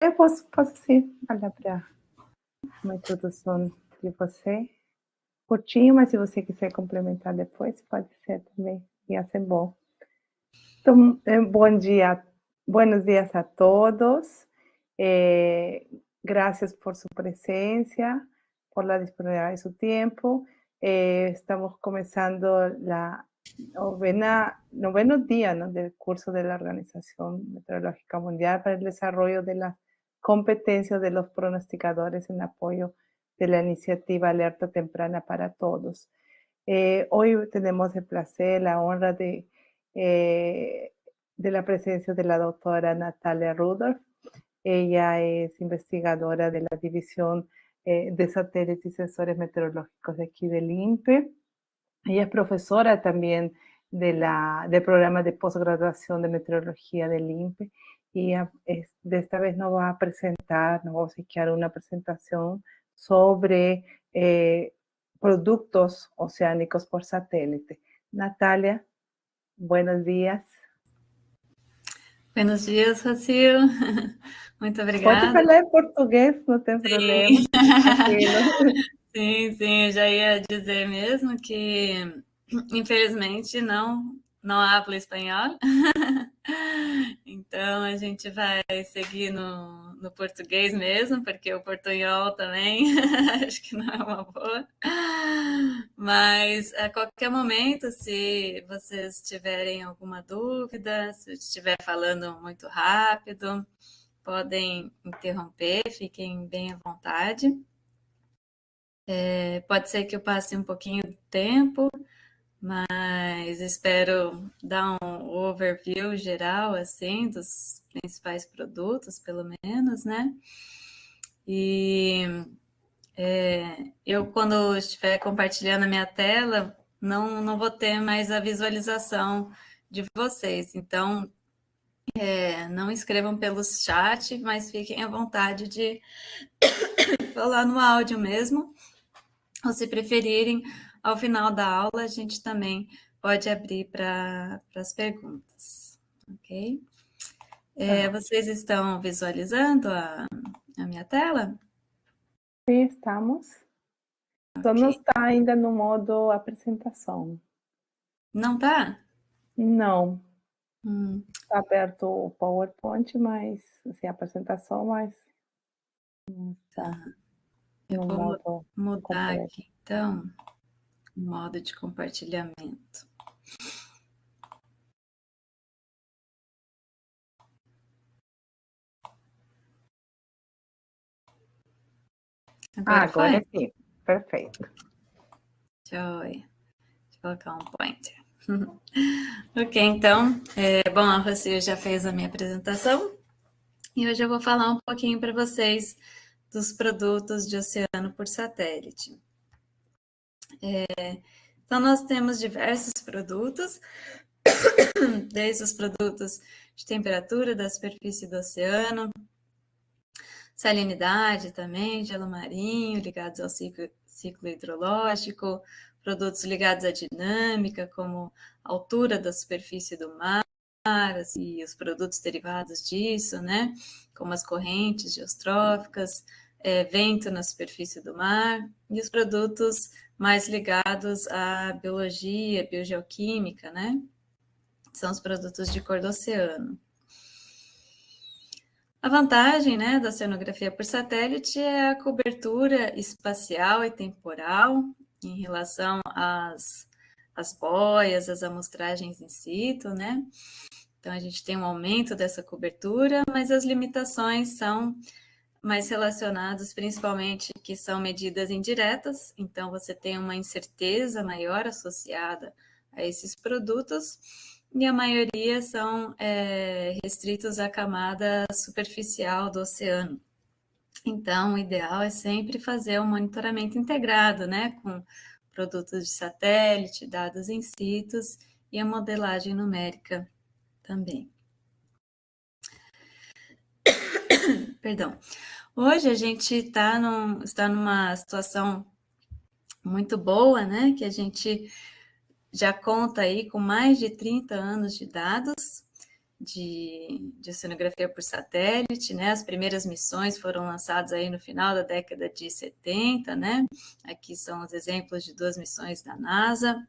Eu posso sim olhar para uma introdução de você, curtinho, mas se você quiser complementar depois, pode ser também, ia ser bom. Então, bom dia, buenos días a todos. Gracias por su presencia, por la disponibilidad de su tiempo. Estamos comenzando la noveno día, ¿no?, del curso de la Organización Meteorológica Mundial para el desarrollo de las competencias de los pronosticadores en apoyo de la iniciativa Alerta Temprana para Todos. Hoy tenemos el placer, la honra de la presencia de la doctora Natalia Rudolph. Ella es investigadora de la División de Satélites y Sensores Meteorológicos de aquí del INPE. Ella es profesora también del programa de posgraduación de meteorología del INPE, y de esta vez nos va a presentar, nos va a obsequiar una presentación sobre productos oceánicos por satélite. Natalia, buenos días. Buenos dias, Rocio. Muito obrigada. Pode falar em português, não tem problema. Tranquilo. Sim, eu já ia dizer mesmo que, infelizmente, não hablo espanhol. Então, a gente vai seguir no português mesmo, porque o portunhol também acho que não é uma boa. Mas, a qualquer momento, se vocês tiverem alguma dúvida, se eu estiver falando muito rápido, podem interromper, fiquem bem à vontade. Pode ser que eu passe um pouquinho do tempo, mas espero dar um overview geral, assim, dos principais produtos, pelo menos, né? E eu, quando estiver compartilhando a minha tela, não vou ter mais a visualização de vocês. Então, não escrevam pelo chat, mas fiquem à vontade de falar no áudio mesmo. Ou, se preferirem, ao final da aula, a gente também pode abrir para as perguntas, ok? Vocês estão visualizando a minha tela? Sim, estamos. Só não está ainda no modo apresentação. Não está? Não. Está aberto o PowerPoint, mas assim, a apresentação, mas não está. Eu vou modo mudar completo. aqui, então, o modo de compartilhamento. Agora sim, perfeito. Joia. Deixa eu colocar um pointer. Ok, então, bom, a Rocio já fez a minha apresentação e hoje eu vou falar um pouquinho para vocês dos produtos de oceano por satélite. Então, nós temos diversos produtos, desde os produtos de temperatura da superfície do oceano, salinidade também, gelo marinho, ligados ao ciclo hidrológico, produtos ligados à dinâmica, como a altura da superfície do mar, e os produtos derivados disso, né? Como as correntes geostróficas, vento na superfície do mar, e os produtos mais ligados à biologia, biogeoquímica, né? São os produtos de cor do oceano. A vantagem, né, da oceanografia por satélite é a cobertura espacial e temporal em relação às boias, às amostragens in situ, né? Então, a gente tem um aumento dessa cobertura, mas as limitações são mais relacionadas, principalmente, que são medidas indiretas, então você tem uma incerteza maior associada a esses produtos, e a maioria são restritos à camada superficial do oceano. Então, o ideal é sempre fazer um monitoramento integrado, né, com produtos de satélite, dados in situ e a modelagem numérica também. Perdão. Hoje a gente está numa situação muito boa, né, que a gente já conta aí com mais de 30 anos de dados, de oceanografia por satélite, né? As primeiras missões foram lançadas aí no final da década de 70, né? Aqui são os exemplos de 2 missões da NASA,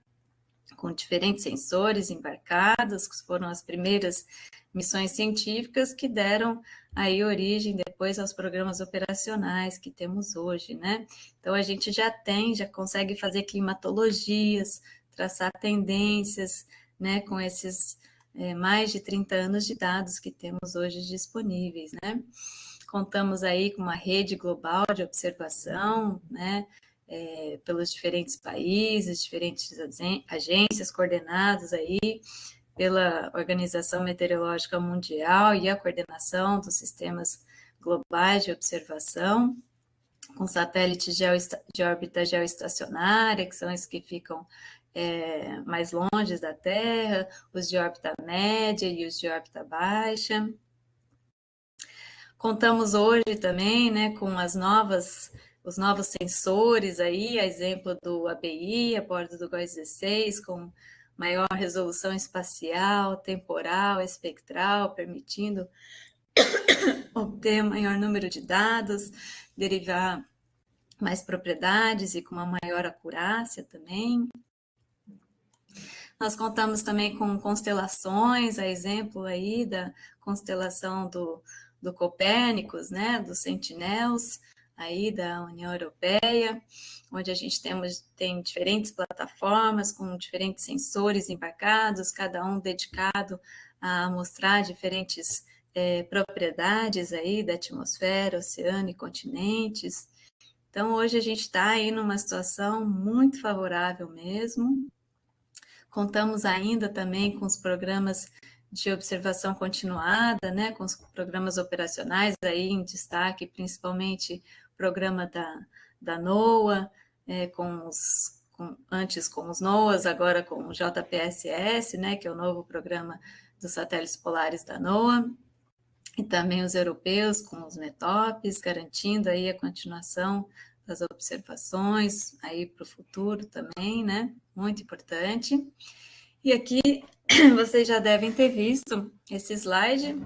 com diferentes sensores embarcados, que foram as primeiras missões científicas que deram aí origem depois aos programas operacionais que temos hoje, né? Então a gente já consegue fazer climatologias, traçar tendências, né, com esses mais de 30 anos de dados que temos hoje disponíveis, né? Contamos aí com uma rede global de observação, né, pelos diferentes países, diferentes agências coordenadas aí pela Organização Meteorológica Mundial e a coordenação dos sistemas globais de observação, com satélites de órbita geoestacionária, que são esses que ficam mais longe da Terra, os de órbita média e os de órbita baixa. Contamos hoje também, né, com os novos sensores aí, a exemplo do ABI, a bordo do GOES 16, com maior resolução espacial, temporal, espectral, permitindo obter maior número de dados, derivar mais propriedades e com uma maior acurácia também. Nós contamos também com constelações, a exemplo aí da constelação do Copérnicus, né, dos Sentinels, aí da União Europeia, onde a gente tem diferentes plataformas com diferentes sensores embarcados, cada um dedicado a mostrar diferentes propriedades aí da atmosfera, oceano e continentes. Então, hoje a gente está aí numa situação muito favorável mesmo. Contamos ainda também com os programas de observação continuada, né, com os programas operacionais aí em destaque, principalmente o programa da NOAA, antes com os NOAAs, agora com o JPSS, né, que é o novo programa dos satélites polares da NOAA, e também os europeus com os METOPs, garantindo aí a continuação das observações aí para o futuro também, né, muito importante. E aqui vocês já devem ter visto esse slide,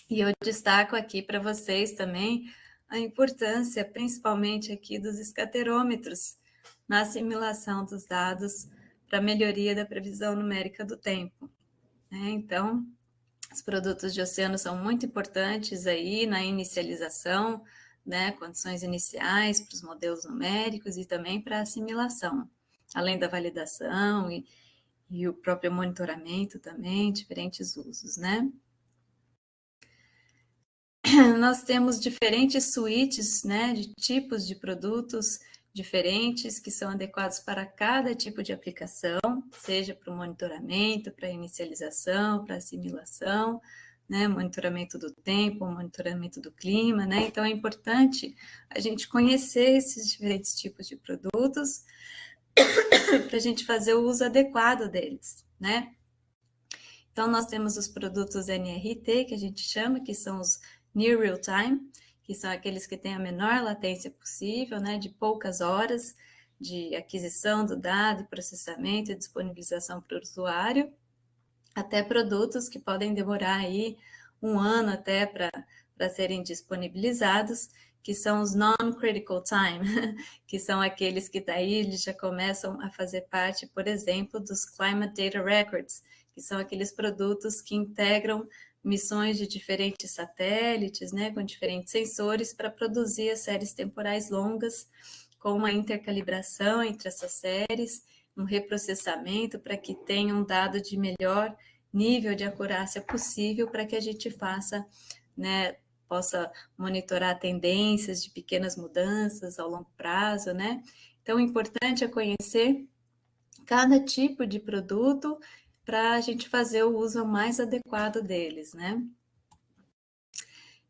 e eu destaco aqui para vocês também a importância, principalmente aqui, dos escaterômetros na assimilação dos dados para melhoria da previsão numérica do tempo, né? Então, os produtos de oceano são muito importantes aí na inicialização, né, condições iniciais para os modelos numéricos e também para a assimilação, além da validação e o próprio monitoramento também, diferentes usos, né? Nós temos diferentes suítes, né, de tipos de produtos diferentes que são adequados para cada tipo de aplicação, seja para o monitoramento, para a inicialização, para a assimilação, né, monitoramento do tempo, monitoramento do clima, né? Então é importante a gente conhecer esses diferentes tipos de produtos para a gente fazer o uso adequado deles, né? Então, nós temos os produtos NRT, que a gente chama, que são os Near Real Time, que são aqueles que têm a menor latência possível, né, de poucas horas de aquisição do dado, processamento e disponibilização para o usuário, até produtos que podem demorar aí 1 ano até para serem disponibilizados, que são os non-critical time, que são aqueles que daí eles já começam a fazer parte, por exemplo, dos Climate Data Records, que são aqueles produtos que integram missões de diferentes satélites, né, com diferentes sensores para produzir as séries temporais longas, com uma intercalibração entre essas séries, um reprocessamento para que tenha um dado de melhor nível de acurácia possível para que a gente faça, né, possa monitorar tendências de pequenas mudanças ao longo prazo, né? Então, o importante é conhecer cada tipo de produto para a gente fazer o uso mais adequado deles, né?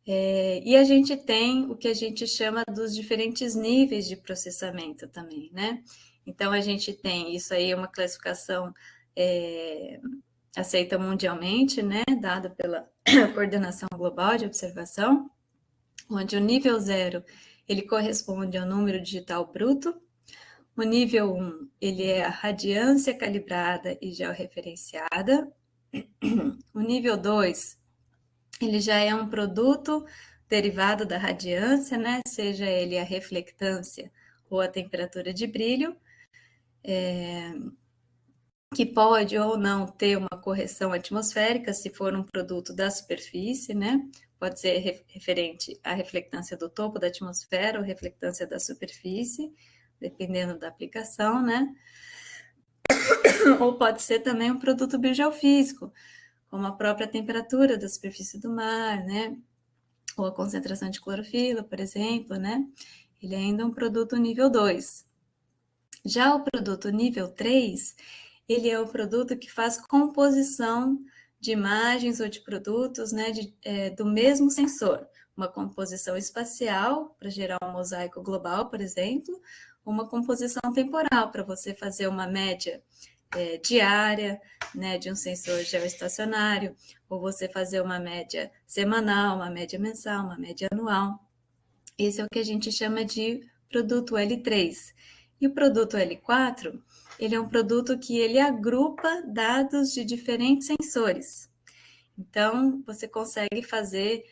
E a gente tem o que a gente chama dos diferentes níveis de processamento também, né? Então, a gente tem, isso aí é uma classificação aceita mundialmente, né? Dada pela Coordenação Global de Observação, onde o nível 0, ele corresponde ao número digital bruto. O nível 1, ele é a radiância calibrada e georreferenciada. O nível 2, ele já é um produto derivado da radiância, né? Seja ele a reflectância ou a temperatura de brilho, que pode ou não ter uma correção atmosférica, se for um produto da superfície, né? Pode ser referente à reflectância do topo da atmosfera ou reflectância da superfície, dependendo da aplicação, né? Ou pode ser também um produto biogeofísico, como a própria temperatura da superfície do mar, né? Ou a concentração de clorofila, por exemplo, né? Ele ainda é um produto nível 2. Já o produto nível 3, ele é o produto que faz composição de imagens ou de produtos, né, do mesmo sensor. Uma composição espacial, para gerar um mosaico global, por exemplo, uma composição temporal, para você fazer uma média diária, né, de um sensor geoestacionário, ou você fazer uma média semanal, uma média mensal, uma média anual. Esse é o que a gente chama de produto L3. E o produto L4, ele é um produto que ele agrupa dados de diferentes sensores. Então, você consegue fazer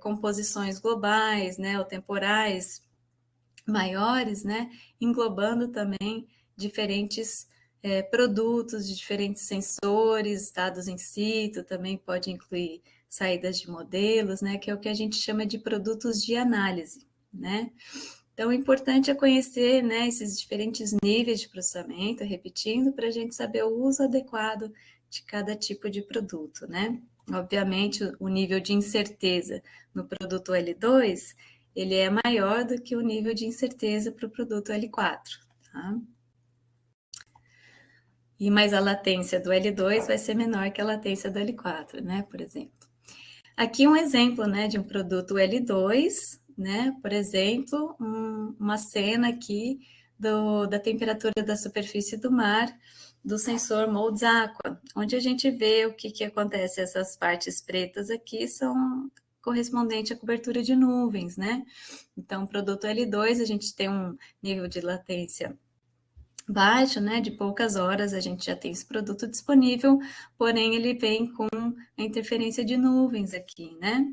composições globais, né, ou temporais maiores, né, englobando também diferentes produtos de diferentes sensores, dados in situ, também pode incluir saídas de modelos, né, que é o que a gente chama de produtos de análise, né? Então, o importante é conhecer, né, esses diferentes níveis de processamento, repetindo, para a gente saber o uso adequado de cada tipo de produto, né? Obviamente, o nível de incerteza no produto L2, ele é maior do que o nível de incerteza para o produto L4, tá? E mais a latência do L2 vai ser menor que a latência do L4, né, por exemplo. Aqui um exemplo, né, de um produto L2, né, por exemplo, uma cena aqui da temperatura da superfície do mar, do sensor MODES Aqua, onde a gente vê o que acontece. Essas partes pretas aqui são correspondente à cobertura de nuvens, né? Então, o produto L2, a gente tem um nível de latência baixo, né? De poucas horas a gente já tem esse produto disponível, porém ele vem com a interferência de nuvens aqui, né?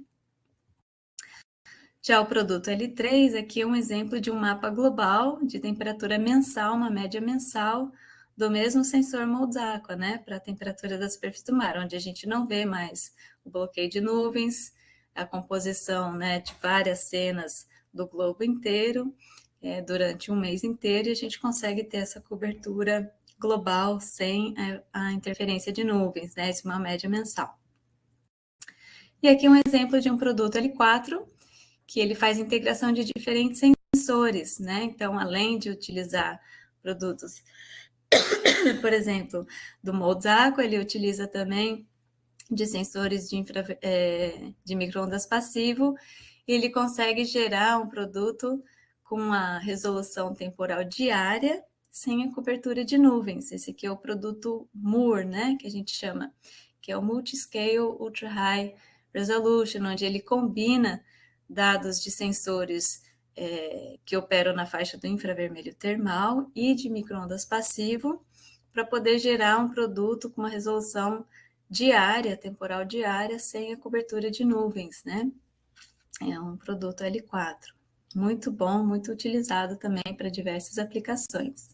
Já o produto L3 aqui é um exemplo de um mapa global de temperatura mensal, uma média mensal do mesmo sensor MODES Aqua, né? Para a temperatura da superfície do mar, onde a gente não vê mais o bloqueio de nuvens, a composição, né, de várias cenas do globo inteiro, durante um mês inteiro, e a gente consegue ter essa cobertura global sem a interferência de nuvens, né? Isso é uma média mensal. E aqui um exemplo de um produto L4, que ele faz integração de diferentes sensores, né? Então, além de utilizar produtos, por exemplo, do MODES Aqua, ele utiliza também de sensores de micro-ondas passivo, e ele consegue gerar um produto com uma resolução temporal diária, sem a cobertura de nuvens. Esse aqui é o produto MUR, né, que a gente chama, que é o Multiscale Ultra High Resolution, onde ele combina dados de sensores que operam na faixa do infravermelho termal e de micro-ondas passivo, para poder gerar um produto com uma resolução diária, temporal diária, sem a cobertura de nuvens, né? É um produto L4. Muito bom, muito utilizado também para diversas aplicações.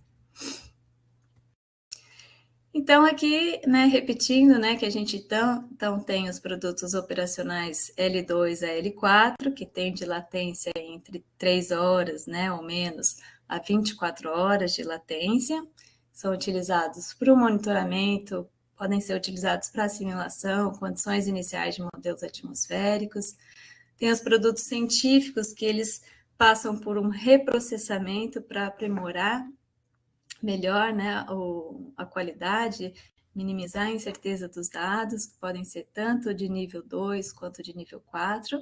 Então, aqui, né, repetindo, né, que a gente então tem os produtos operacionais L2 a L4, que tem de latência entre 3 horas, né, ou menos, a 24 horas de latência. São utilizados para o monitoramento, podem ser utilizados para assimilação, condições iniciais de modelos atmosféricos. Tem os produtos científicos, que eles passam por um reprocessamento para aprimorar melhor, né, a qualidade, minimizar a incerteza dos dados, que podem ser tanto de nível 2 quanto de nível 4.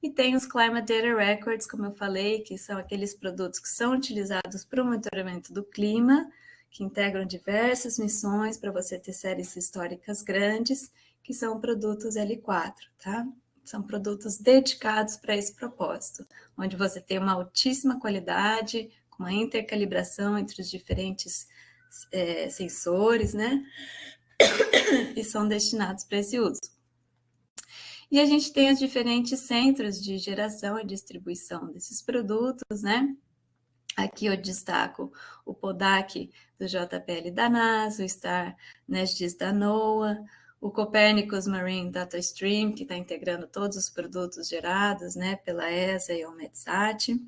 E tem os Climate Data Records, como eu falei, que são aqueles produtos que são utilizados para o monitoramento do clima, que integram diversas missões para você ter séries históricas grandes, que são produtos L4, tá? São produtos dedicados para esse propósito, onde você tem uma altíssima qualidade, com uma intercalibração entre os diferentes sensores, né? e são destinados para esse uso. E a gente tem os diferentes centros de geração e distribuição desses produtos, né? Aqui eu destaco o PODAC do JPL da NASA, o STAR NESDIS da NOAA, o Copernicus Marine Data Stream, que está integrando todos os produtos gerados, né, pela ESA e o METSAT.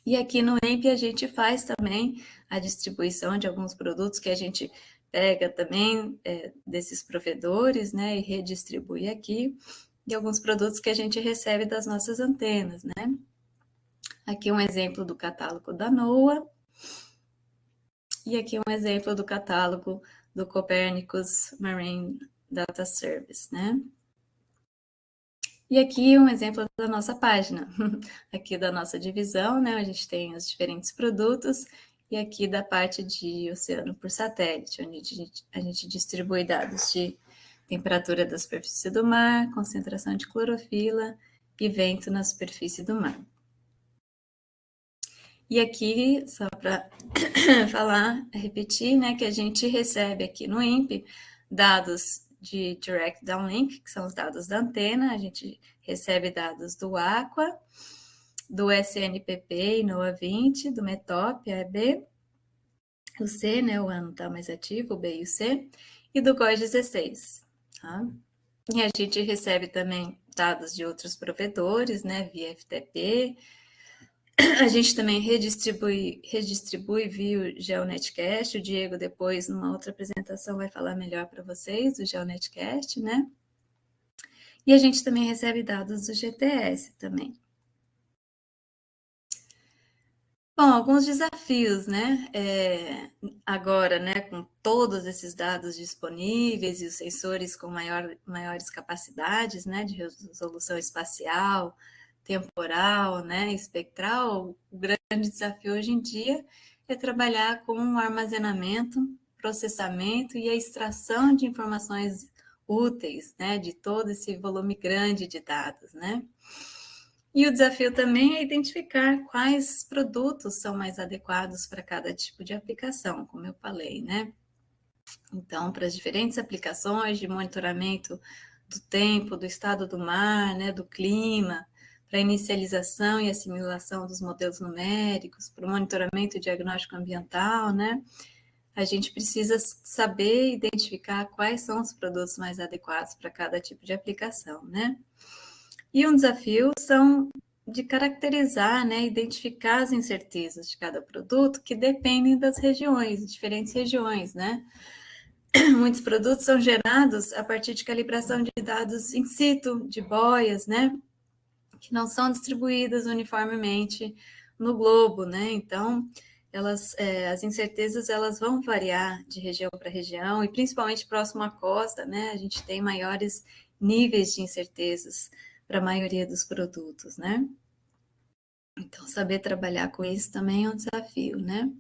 E aqui no EMP a gente faz também a distribuição de alguns produtos que a gente pega também desses provedores, né, e redistribui aqui, e alguns produtos que a gente recebe das nossas antenas, né. Aqui um exemplo do catálogo da NOAA, e aqui um exemplo do catálogo do Copernicus Marine Data Service, né? E aqui um exemplo da nossa página, aqui da nossa divisão, né? A gente tem os diferentes produtos, e aqui da parte de oceano por satélite, onde a gente distribui dados de temperatura da superfície do mar, concentração de clorofila e vento na superfície do mar. E aqui, só para falar, repetir, né, que a gente recebe aqui no INPE dados de Direct Downlink, que são os dados da antena, a gente recebe dados do Aqua, do SNPP e NOAA 20, do METOP, AEB, o C, né, o ano está mais ativo, o B e o C, e do GOES 16, tá? E a gente recebe também dados de outros provedores, né, via FTP. A gente também redistribui via o GeoNetCast. O Diego depois, numa outra apresentação, vai falar melhor para vocês do GeoNetCast, né? E a gente também recebe dados do GTS também. Bom, alguns desafios, né? Agora, né, com todos esses dados disponíveis e os sensores com maiores capacidades, né, de resolução espacial, temporal, né, espectral, o grande desafio hoje em dia é trabalhar com o armazenamento, processamento e a extração de informações úteis, né, de todo esse volume grande de dados, né? E o desafio também é identificar quais produtos são mais adequados para cada tipo de aplicação, como eu falei, né? Então, para as diferentes aplicações de monitoramento do tempo, do estado do mar, né, do clima, para a inicialização e assimilação dos modelos numéricos, para o monitoramento e diagnóstico ambiental, né? A gente precisa saber identificar quais são os produtos mais adequados para cada tipo de aplicação, né? E um desafio são de caracterizar, né, identificar as incertezas de cada produto que dependem das regiões, diferentes regiões, né? Muitos produtos são gerados a partir de calibração de dados in situ, de boias, né? Que não são distribuídas uniformemente no globo, né? Então, as incertezas elas vão variar de região para região, e principalmente próximo à costa, né? A gente tem maiores níveis de incertezas para a maioria dos produtos, né? Então, saber trabalhar com isso também é um desafio, né?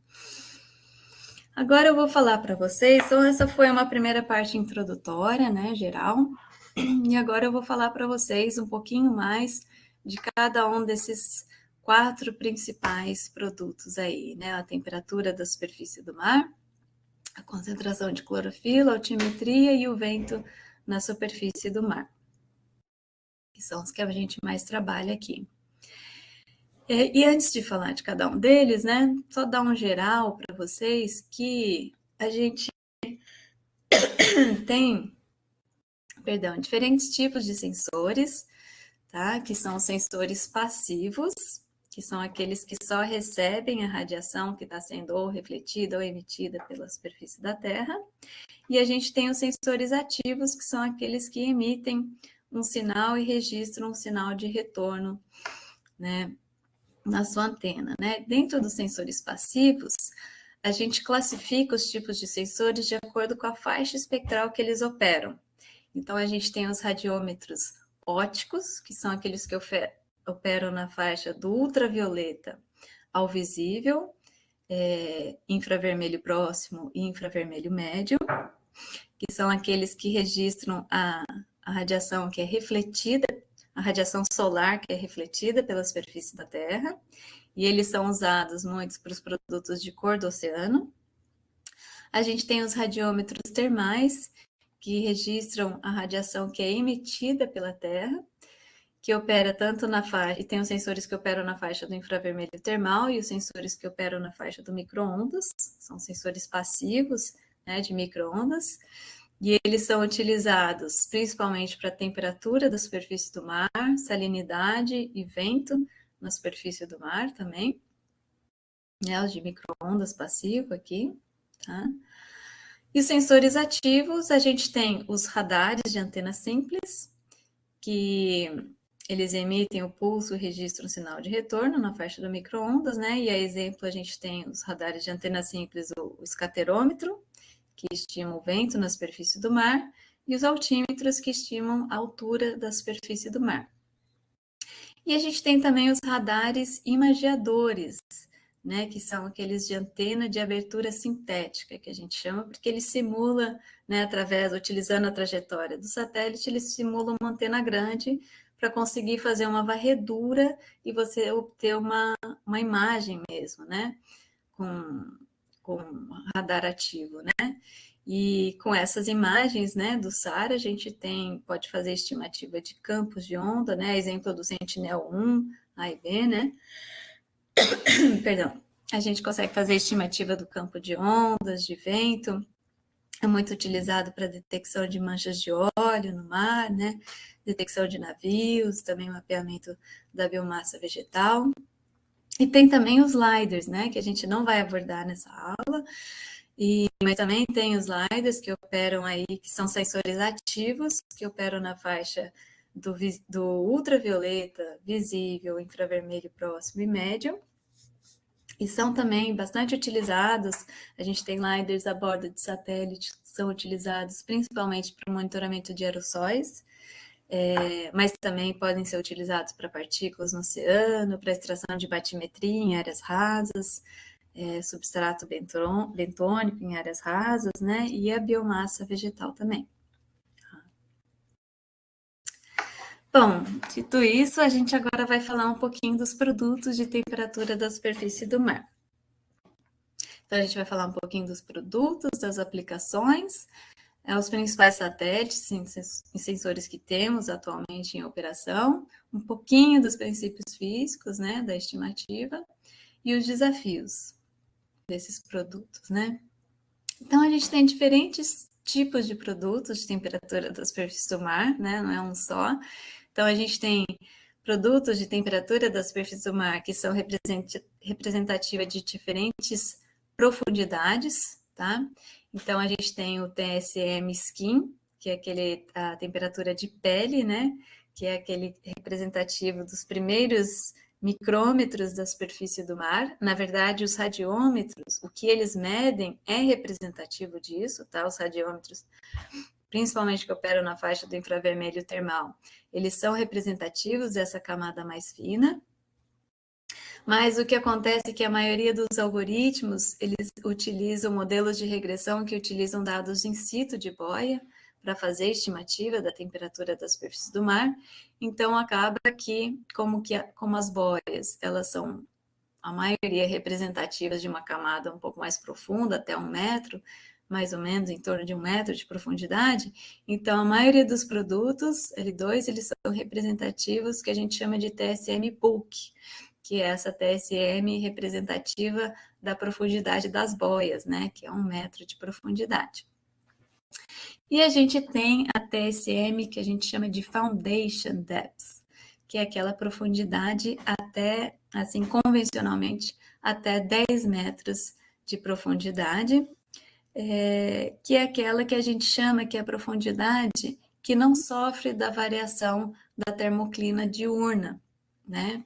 Agora eu vou falar para vocês, então essa foi uma primeira parte introdutória, né, geral, e agora eu vou falar para vocês um pouquinho mais de cada um desses 4 principais produtos aí, né, a temperatura da superfície do mar, a concentração de clorofila, a altimetria e o vento na superfície do mar, que são os que a gente mais trabalha aqui. E antes de falar de cada um deles, né, só dar um geral para vocês que a gente tem, diferentes tipos de sensores, tá? Que são sensores passivos, que são aqueles que só recebem a radiação que está sendo ou refletida ou emitida pela superfície da Terra. E a gente tem os sensores ativos, que são aqueles que emitem um sinal e registram um sinal de retorno, né, na sua antena, né? Dentro dos sensores passivos, a gente classifica os tipos de sensores de acordo com a faixa espectral que eles operam. Então, a gente tem os radiômetros ópticos, que são aqueles que operam na faixa do ultravioleta ao visível, infravermelho próximo e infravermelho médio, que são aqueles que registram a radiação que é refletida, a radiação solar que é refletida pela superfície da Terra, e eles são usados muitos para os produtos de cor do oceano. A gente tem os radiômetros termais, que registram a radiação que é emitida pela Terra, que opera tanto na faixa, e tem os sensores que operam na faixa do infravermelho termal e os sensores que operam na faixa do micro-ondas, são sensores passivos, né, de micro-ondas, e eles são utilizados principalmente para a temperatura da superfície do mar, salinidade e vento na superfície do mar também, né, os de micro-ondas passivo aqui, tá? E os sensores ativos, a gente tem os radares de antena simples, que eles emitem o pulso e registram o sinal de retorno na faixa do micro-ondas, né? E a exemplo, a gente tem os radares de antena simples, o escaterômetro, que estima o vento na superfície do mar, e os altímetros, que estimam a altura da superfície do mar. E a gente tem também os radares imageadores, né, que são aqueles de antena de abertura sintética, que a gente chama, porque ele simula, né, utilizando a trajetória do satélite, ele simula uma antena grande para conseguir fazer uma varredura e você obter uma imagem mesmo, né, com radar ativo, né? E com essas imagens, né, do SAR, a gente pode fazer estimativa de campos de onda, né, exemplo do Sentinel-1, A e B, né? Perdão. A gente consegue fazer estimativa do campo de ondas, de vento, é muito utilizado para detecção de manchas de óleo no mar, né? Detecção de navios, também mapeamento da biomassa vegetal. E tem também os LiDARs, né, que a gente não vai abordar nessa aula, mas também tem os LiDARs que operam aí, que são sensores ativos, que operam na faixa do ultravioleta, visível, infravermelho próximo e médio, e são também bastante utilizados. A gente tem LiDARs a bordo de satélites que são utilizados principalmente para o monitoramento de aerossóis, mas também podem ser utilizados para partículas no oceano, para extração de batimetria em áreas rasas, substrato bentônico em áreas rasas, né? E a biomassa vegetal também. Bom, dito isso, a gente agora vai falar um pouquinho dos produtos de temperatura da superfície do mar. Então, a gente vai falar um pouquinho dos produtos, das aplicações, os principais satélites e sensores que temos atualmente em operação, um pouquinho dos princípios físicos, né, da estimativa, e os desafios desses produtos, né? Então, a gente tem diferentes tipos de produtos de temperatura da superfície do mar, né? Não é um só. Então, a gente tem produtos de temperatura da superfície do mar que são representativas de diferentes profundidades, tá? Então, a gente tem o TSM Skin, que é a temperatura de pele, né? Que é aquele representativo dos primeiros micrômetros da superfície do mar. Na verdade, os radiômetros, o que eles medem é representativo disso, tá? Os radiômetros, principalmente que operam na faixa do infravermelho termal, eles são representativos dessa camada mais fina. Mas o que acontece é que a maioria dos algoritmos, eles utilizam modelos de regressão que utilizam dados in situ de boia para fazer estimativa da temperatura da superfície do mar. Então, acaba que, como as boias, elas são, a maioria, representativas de uma camada um pouco mais profunda, até 1 metro, mais ou menos em torno de 1 metro de profundidade. Então, a maioria dos produtos, L2, eles são representativos que a gente chama de TSM Bulk, que é essa TSM representativa da profundidade das boias, né, que é 1 metro de profundidade. E a gente tem a TSM, que a gente chama de Foundation Depth, que é aquela profundidade até, assim, convencionalmente, até 10 metros de profundidade, que é aquela que a gente chama que é a profundidade que não sofre da variação da termoclina diurna, né?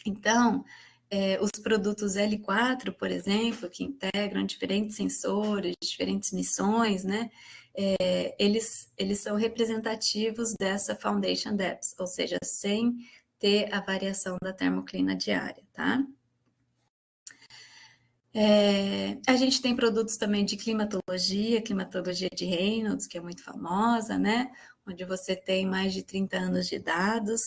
Então, os produtos L4, por exemplo, que integram diferentes sensores, diferentes missões, né? Eles são representativos dessa Foundation Depth, ou seja, sem ter a variação da termoclina diária, tá? A gente tem produtos também de climatologia de Reynolds, que é muito famosa, né? Onde você tem mais de 30 anos de dados,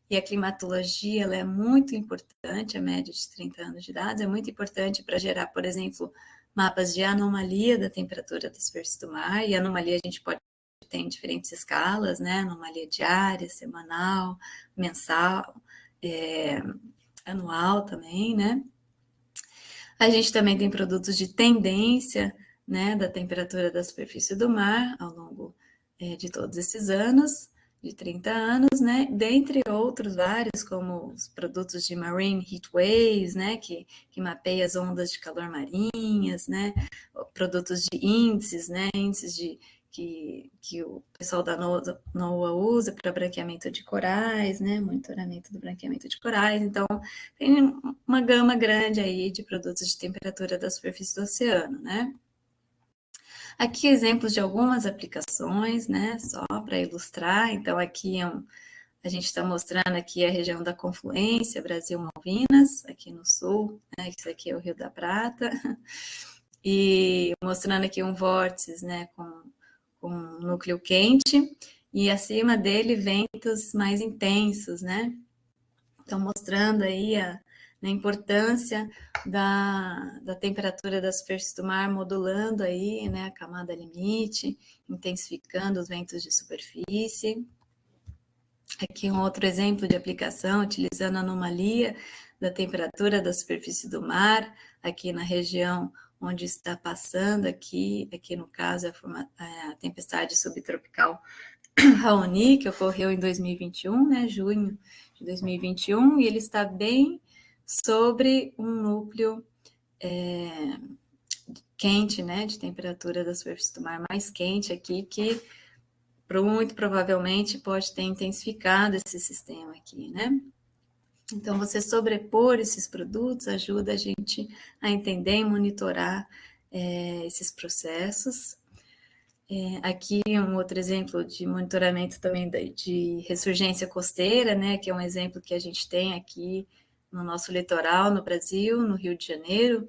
e a climatologia ela é muito importante, a média de 30 anos de dados, é muito importante para gerar, por exemplo, mapas de anomalia da temperatura da superfície do mar, e anomalia a gente pode ter em diferentes escalas, né? Anomalia diária, semanal, mensal, anual também, né? A gente também tem produtos de tendência, né, da temperatura da superfície do mar ao longo de todos esses anos, de 30 anos, né, dentre outros vários, como os produtos de Marine Heat Waves, né, que mapeia as ondas de calor marinhas, né, produtos de índices, né, índices que o pessoal da NOAA usa para branqueamento de corais, né, monitoramento do branqueamento de corais. Então, tem uma gama grande aí de produtos de temperatura da superfície do oceano, né. Aqui exemplos de algumas aplicações, né, só para ilustrar. Então, aqui a gente está mostrando aqui a região da confluência Brasil-Malvinas, aqui no sul, né, isso aqui é o Rio da Prata, e mostrando aqui um vórtice, né, com um núcleo quente, e acima dele ventos mais intensos, né? Então, mostrando aí a importância da temperatura da superfície do mar, modulando aí, né, a camada limite, intensificando os ventos de superfície. Aqui um outro exemplo de aplicação, utilizando a anomalia da temperatura da superfície do mar, aqui na região onde está passando aqui no caso, a tempestade subtropical Raoni, que ocorreu em 2021, né, junho de 2021, e ele está bem sobre um núcleo quente, né, de temperatura da superfície do mar mais quente aqui, que muito provavelmente pode ter intensificado esse sistema aqui, né? Então, você sobrepor esses produtos ajuda a gente a entender e monitorar esses processos. Aqui um outro exemplo de monitoramento também de ressurgência costeira, né, que é um exemplo que a gente tem aqui no nosso litoral, no Brasil, no Rio de Janeiro,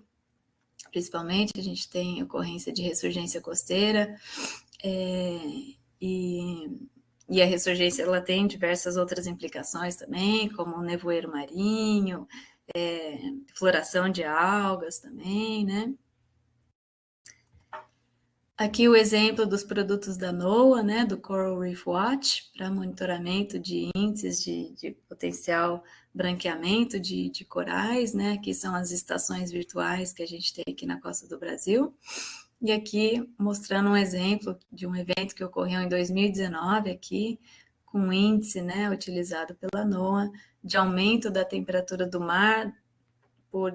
principalmente, a gente tem ocorrência de ressurgência costeira, e a ressurgência ela tem diversas outras implicações também, como o nevoeiro marinho, floração de algas também, né? Aqui o exemplo dos produtos da NOAA, né, do Coral Reef Watch, para monitoramento de índices de potencial branqueamento de corais, né? Aqui são as estações virtuais que a gente tem aqui na costa do Brasil. E aqui mostrando um exemplo de um evento que ocorreu em 2019 aqui, com um índice, né, utilizado pela NOAA, de aumento da temperatura do mar por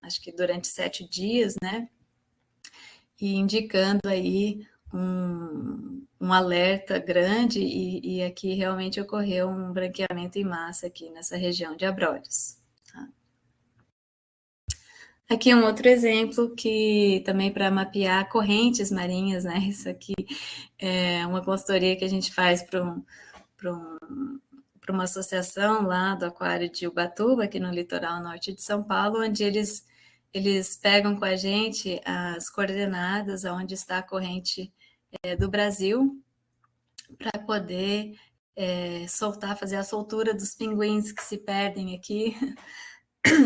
acho que durante 7 dias, né, e indicando aí um alerta grande, e aqui realmente ocorreu um branqueamento em massa aqui nessa região de Abrolhos. Tá? Aqui um outro exemplo que também para mapear correntes marinhas, né? Isso aqui é uma consultoria que a gente faz para uma associação lá do Aquário de Ubatuba, aqui no litoral norte de São Paulo, onde eles pegam com a gente as coordenadas onde está a corrente do Brasil, para poder fazer a soltura dos pinguins que se perdem aqui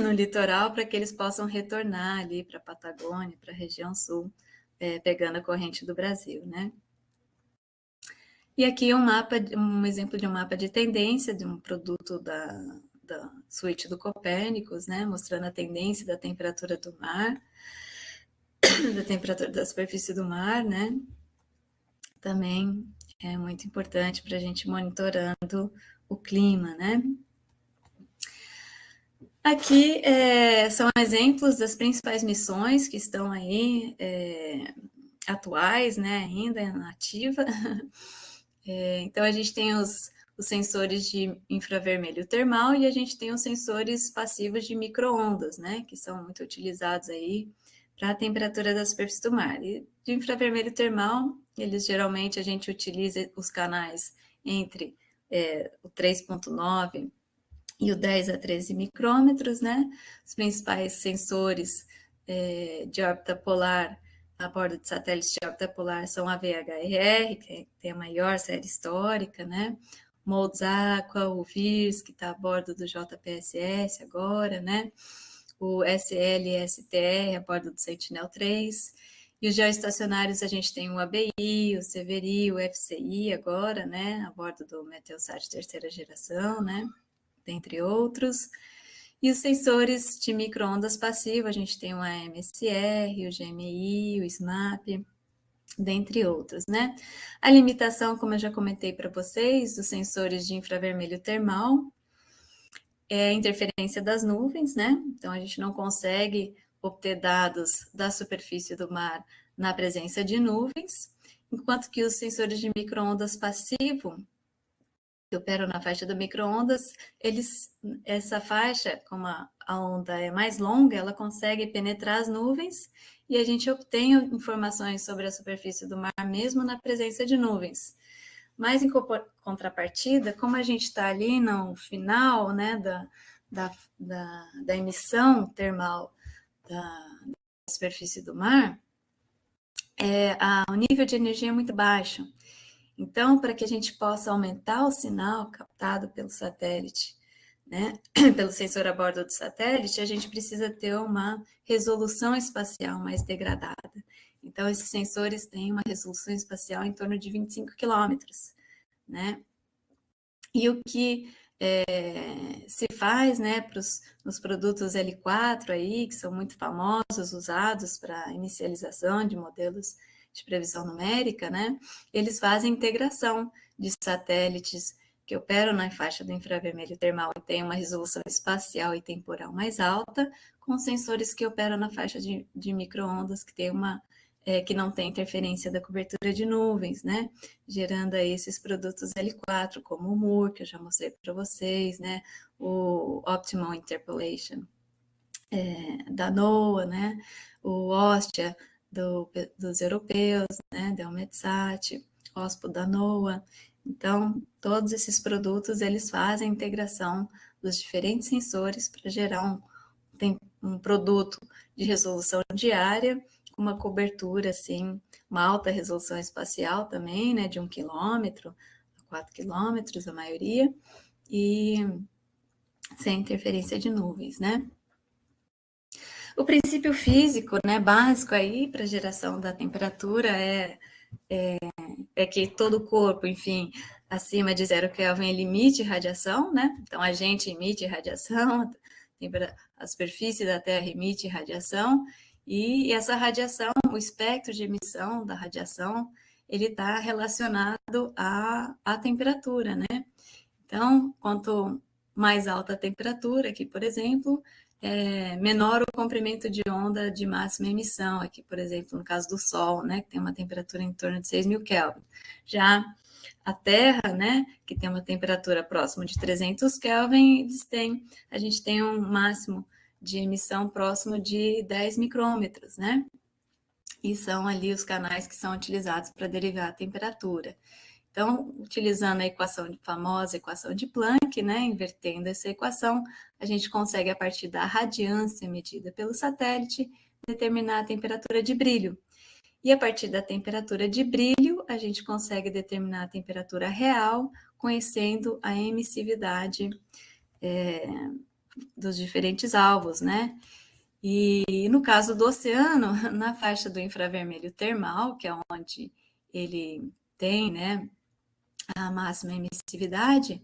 no litoral, para que eles possam retornar ali para a Patagônia, para a região sul, pegando a corrente do Brasil, né? E aqui um exemplo de um mapa de tendência de um produto da suíte do Copérnicos, né? Mostrando a tendência da temperatura do mar, da temperatura da superfície do mar, né? Também é muito importante para a gente monitorando o clima, né? Aqui são exemplos das principais missões que estão aí atuais, né, ainda na ativa. Então, a gente tem os sensores de infravermelho termal e a gente tem os sensores passivos de micro-ondas, né, que são muito utilizados aí para a temperatura da superfície do mar. E de infravermelho termal, eles geralmente a gente utiliza os canais entre o 3.9 e o 10 a 13 micrômetros, né? Os principais sensores de órbita polar a bordo de satélites de órbita polar são a VHR, que tem a maior série histórica, né? O MODES Aqua, o VIRS, que está a bordo do JPSS agora, né? o SL e STR a bordo do Sentinel-3. E os geoestacionários, a gente tem o ABI, o Severi, o FCI agora, né, a bordo do Meteosat terceira geração, né, dentre outros. E os sensores de micro-ondas passivo, a gente tem o AMSR, o GMI, o SMAP, dentre outros, né. A limitação, como eu já comentei para vocês, dos sensores de infravermelho termal, é a interferência das nuvens, né, então a gente não consegue obter dados da superfície do mar na presença de nuvens, enquanto que os sensores de micro-ondas passivo, que operam na faixa do micro-ondas, essa faixa, como a onda é mais longa, ela consegue penetrar as nuvens e a gente obtém informações sobre a superfície do mar mesmo na presença de nuvens. Mas em contrapartida, como a gente está ali no final, né, da emissão termal da superfície do mar, o nível de energia é muito baixo. Então, para que a gente possa aumentar o sinal captado pelo satélite, né, pelo sensor a bordo do satélite, a gente precisa ter uma resolução espacial mais degradada. Então, esses sensores têm uma resolução espacial em torno de 25 quilômetros, né? E o que se faz, né, nos produtos L4 aí, que são muito famosos, usados para inicialização de modelos de previsão numérica, né, eles fazem integração de satélites que operam na faixa do infravermelho termal e têm uma resolução espacial e temporal mais alta, com sensores que operam na faixa de micro-ondas, que não tem interferência da cobertura de nuvens, né? Gerando aí esses produtos L4, como o MUR, que eu já mostrei para vocês, né? O Optimal Interpolation da NOAA, né? O OSTIA dos europeus, né? Da EUMETSAT, OSPO da NOAA. Então, todos esses produtos, eles fazem a integração dos diferentes sensores para gerar um produto de resolução diária, uma cobertura, assim, uma alta resolução espacial também, né, de 1 quilômetro a 4 quilômetros, a maioria, e sem interferência de nuvens, né. O princípio físico, né, básico aí para a geração da temperatura é que todo o corpo, enfim, acima de 0 Kelvin ele emite radiação, né, então a gente emite radiação, a superfície da Terra emite radiação, e essa radiação, o espectro de emissão da radiação, ele está relacionado à temperatura, né? Então, quanto mais alta a temperatura, aqui, por exemplo, menor o comprimento de onda de máxima emissão, aqui, por exemplo, no caso do Sol, né, que tem uma temperatura em torno de 6.000 Kelvin. Já a Terra, né, que tem uma temperatura próxima de 300 Kelvin, a gente tem um máximo de emissão próximo de 10 micrômetros, né? E são ali os canais que são utilizados para derivar a temperatura. Então, utilizando a famosa equação de Planck, né, invertendo essa equação, a gente consegue, a partir da radiância medida pelo satélite, determinar a temperatura de brilho. E a partir da temperatura de brilho, a gente consegue determinar a temperatura real, conhecendo a emissividade dos diferentes alvos, né? E no caso do oceano, na faixa do infravermelho termal, que é onde ele tem, né, a máxima emissividade,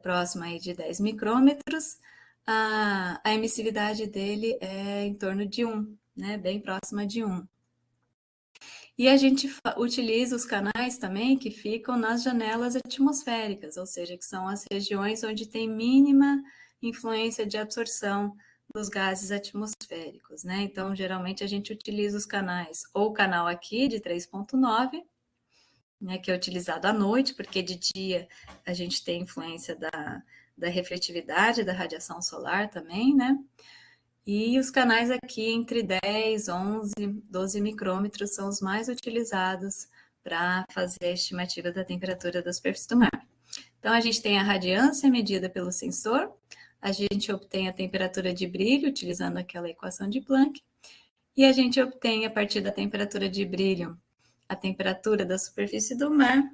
próxima aí de 10 micrômetros, a emissividade dele é em torno de 1, né, bem próxima de 1. E a gente utiliza os canais também que ficam nas janelas atmosféricas, ou seja, que são as regiões onde tem mínima influência de absorção dos gases atmosféricos, né? Então, geralmente a gente utiliza os canais, ou o canal aqui de 3.9, né, que é utilizado à noite, porque de dia a gente tem influência da refletividade da radiação solar também, né? E os canais aqui entre 10, 11, 12 micrômetros são os mais utilizados para fazer a estimativa da temperatura da superfície do mar. Então, a gente tem a radiância medida pelo sensor, a gente obtém a temperatura de brilho utilizando aquela equação de Planck, e a gente obtém, a partir da temperatura de brilho, a temperatura da superfície do mar,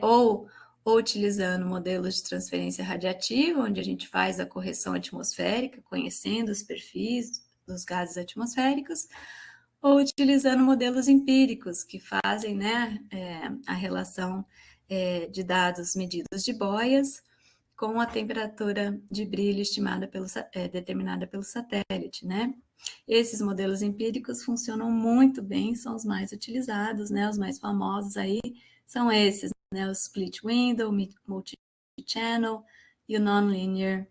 ou ou utilizando modelos de transferência radiativa, onde a gente faz a correção atmosférica, conhecendo os perfis dos gases atmosféricos, ou utilizando modelos empíricos, que fazem, né, a relação de dados medidos de boias com a temperatura de brilho estimada determinada pelo satélite, né? Esses modelos empíricos funcionam muito bem, são os mais utilizados, né? Os mais famosos aí são esses, né? O split window, multi-channel e o nonlinear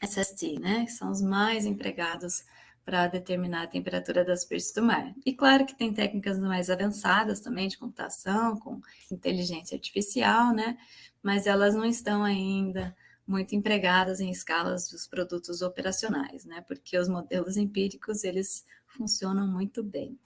SST, né? São os mais empregados para determinar a temperatura das superfícies do mar. E claro que tem técnicas mais avançadas também de computação, com inteligência artificial, né? Mas elas não estão ainda muito empregadas em escalas dos produtos operacionais, né? Porque os modelos empíricos, eles funcionam muito bem.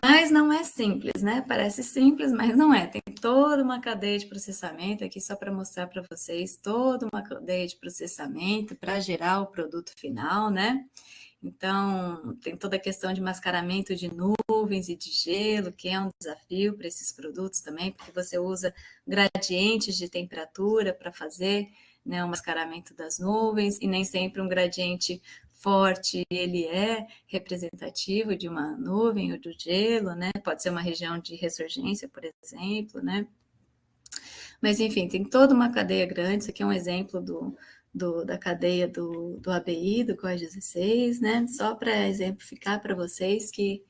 Mas não é simples, né? Parece simples, mas não é. Tem toda uma cadeia de processamento aqui, só para mostrar para vocês, toda uma cadeia de processamento para gerar o produto final, né? Então, tem toda a questão de mascaramento de nuvens e de gelo, que é um desafio para esses produtos também, porque você usa gradientes de temperatura para fazer, né, o mascaramento das nuvens, e nem sempre um gradiente forte, ele é representativo de uma nuvem ou do gelo, né? Pode ser uma região de ressurgência, por exemplo, né? Mas, enfim, tem toda uma cadeia grande. Isso aqui é um exemplo da cadeia do ABI, do CORE 16, né? Só para exemplificar para vocês que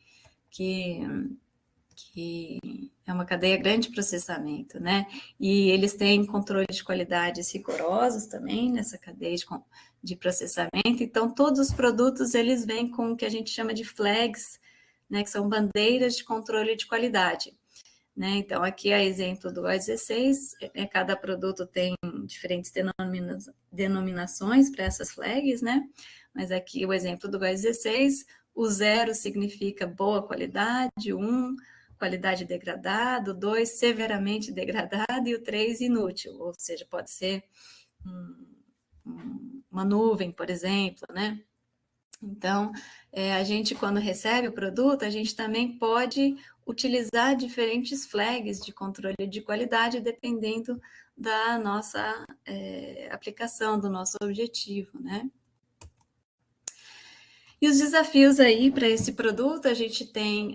é uma cadeia grande de processamento, né? E eles têm controle de qualidades rigorosos também nessa cadeia de processamento. Então, todos os produtos, eles vêm com o que a gente chama de flags, né? Que são bandeiras de controle de qualidade. Né? Então, aqui é exemplo do O16, cada produto tem diferentes denominações para essas flags, né? Mas aqui o exemplo do O16, o 0 significa boa qualidade, 1, qualidade degradada, 2, severamente degradada e o 3, inútil, ou seja, pode ser uma nuvem, por exemplo, né? Então, a gente, quando recebe o produto, a gente também pode utilizar diferentes flags de controle de qualidade, dependendo da nossa aplicação, do nosso objetivo, né? E os desafios aí para esse produto, a gente tem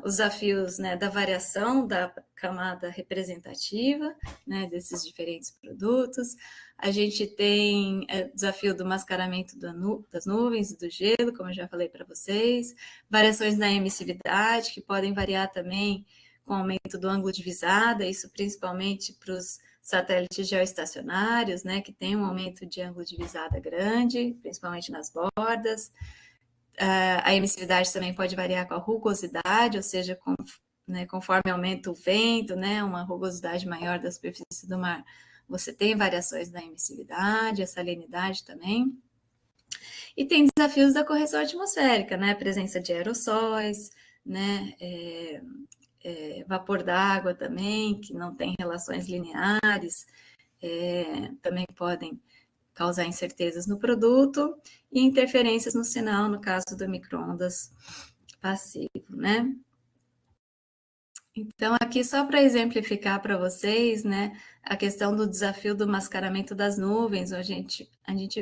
os desafios, né, da variação da camada representativa, né, desses diferentes produtos. A gente tem o desafio do mascaramento das nuvens e do gelo, como eu já falei para vocês. Variações na emissividade, que podem variar também com o aumento do ângulo de visada, isso principalmente para os satélites geoestacionários, né, que tem um aumento de ângulo de visada grande, principalmente nas bordas. A emissividade também pode variar com a rugosidade, ou seja, conforme aumenta o vento, né, uma rugosidade maior da superfície do mar, você tem variações na emissividade, a salinidade também. E tem desafios da correção atmosférica, né, presença de aerossóis, né, vapor d'água também, que não tem relações lineares, também podem causar incertezas no produto e interferências no sinal, no caso do micro-ondas passivo, né? Então, aqui só para exemplificar para vocês, né, a questão do desafio do mascaramento das nuvens, a gente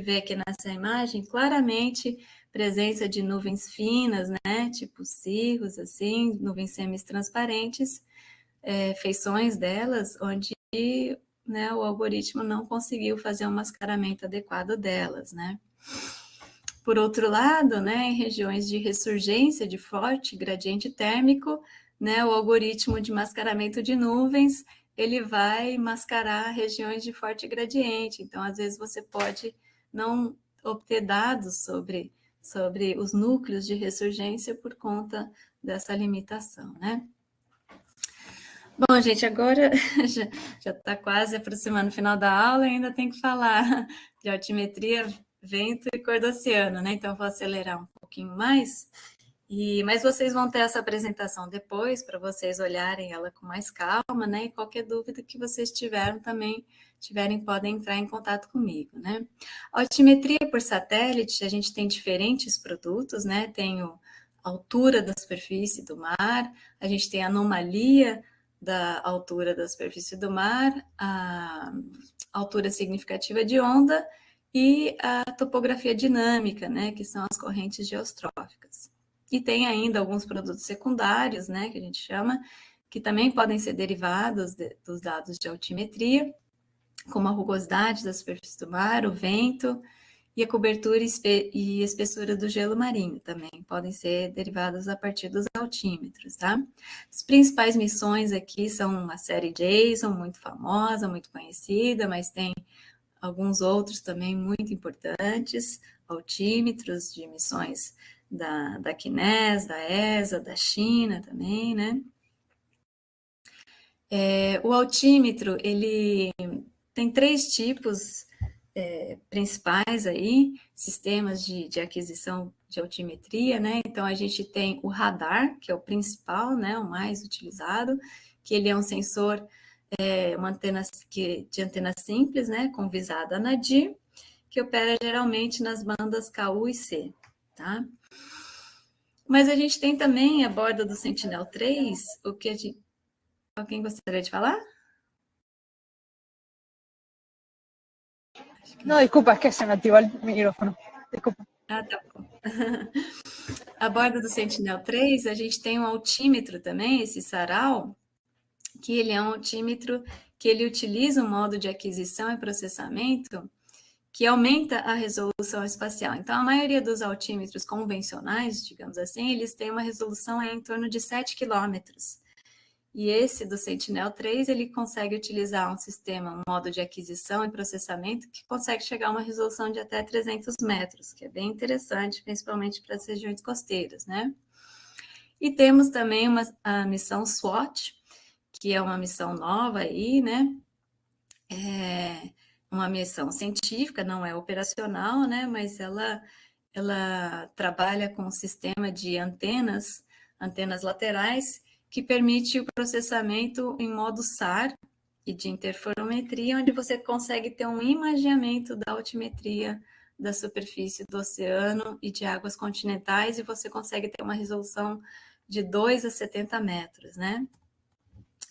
vê aqui nessa imagem claramente presença de nuvens finas, né, tipo cirros, assim, nuvens semi-transparentes, feições delas, onde, né, o algoritmo não conseguiu fazer um mascaramento adequado delas, né. Por outro lado, né, em regiões de ressurgência de forte gradiente térmico, né, o algoritmo de mascaramento de nuvens, ele vai mascarar regiões de forte gradiente. Então, às vezes, você pode não obter dados sobre os núcleos de ressurgência por conta dessa limitação, né? Bom, gente, agora já está quase aproximando o final da aula e ainda tem que falar de altimetria, vento e cor do oceano, né? Então, vou acelerar um pouquinho mais. Mas vocês vão ter essa apresentação depois, para vocês olharem ela com mais calma, né? E qualquer dúvida que vocês tiverem, podem entrar em contato comigo, né? A altimetria por satélite, a gente tem diferentes produtos, né? Tem a altura da superfície do mar, a gente tem a anomalia, da altura da superfície do mar, a altura significativa de onda e a topografia dinâmica, né, que são as correntes geostróficas. E tem ainda alguns produtos secundários, né, que a gente chama, que também podem ser derivados dos dados de altimetria, como a rugosidade da superfície do mar, o vento e a cobertura e espessura do gelo marinho também podem ser derivadas a partir dos altímetros, tá? As principais missões aqui são a série JSON, muito famosa, muito conhecida, mas tem alguns outros também muito importantes, altímetros de missões da CNES, da ESA, da China também, né? O altímetro, ele tem 3 tipos principais aí, sistemas de aquisição de altimetria, né? Então, a gente tem o radar, que é o principal, né? O mais utilizado, que ele é um sensor, uma antena de antena simples, né? Com visada nadir, que opera geralmente nas bandas KU e C, tá? Mas a gente tem também, a bordo do Sentinel-3, o que a gente... Alguém gostaria de falar? No, disculpa, es que se me activó el micrófono. Disculpa. Ah, tá bom. A bordo do Sentinel-3, a gente tem um altímetro também, esse SARAL, que ele é um altímetro que ele utiliza um modo de aquisição e processamento que aumenta a resolução espacial. Então, a maioria dos altímetros convencionais, digamos assim, eles têm uma resolução em torno de 7 quilômetros. E esse do Sentinel-3, ele consegue utilizar um sistema, um modo de aquisição e processamento que consegue chegar a uma resolução de até 300 metros, que é bem interessante, principalmente para as regiões costeiras, né? E temos também a missão SWOT, que é uma missão nova aí, né? É uma missão científica, não é operacional, né? Mas ela trabalha com um sistema de antenas laterais, que permite o processamento em modo SAR e de interferometria, onde você consegue ter um imageamento da altimetria da superfície do oceano e de águas continentais, e você consegue ter uma resolução de 2 a 70 metros, né?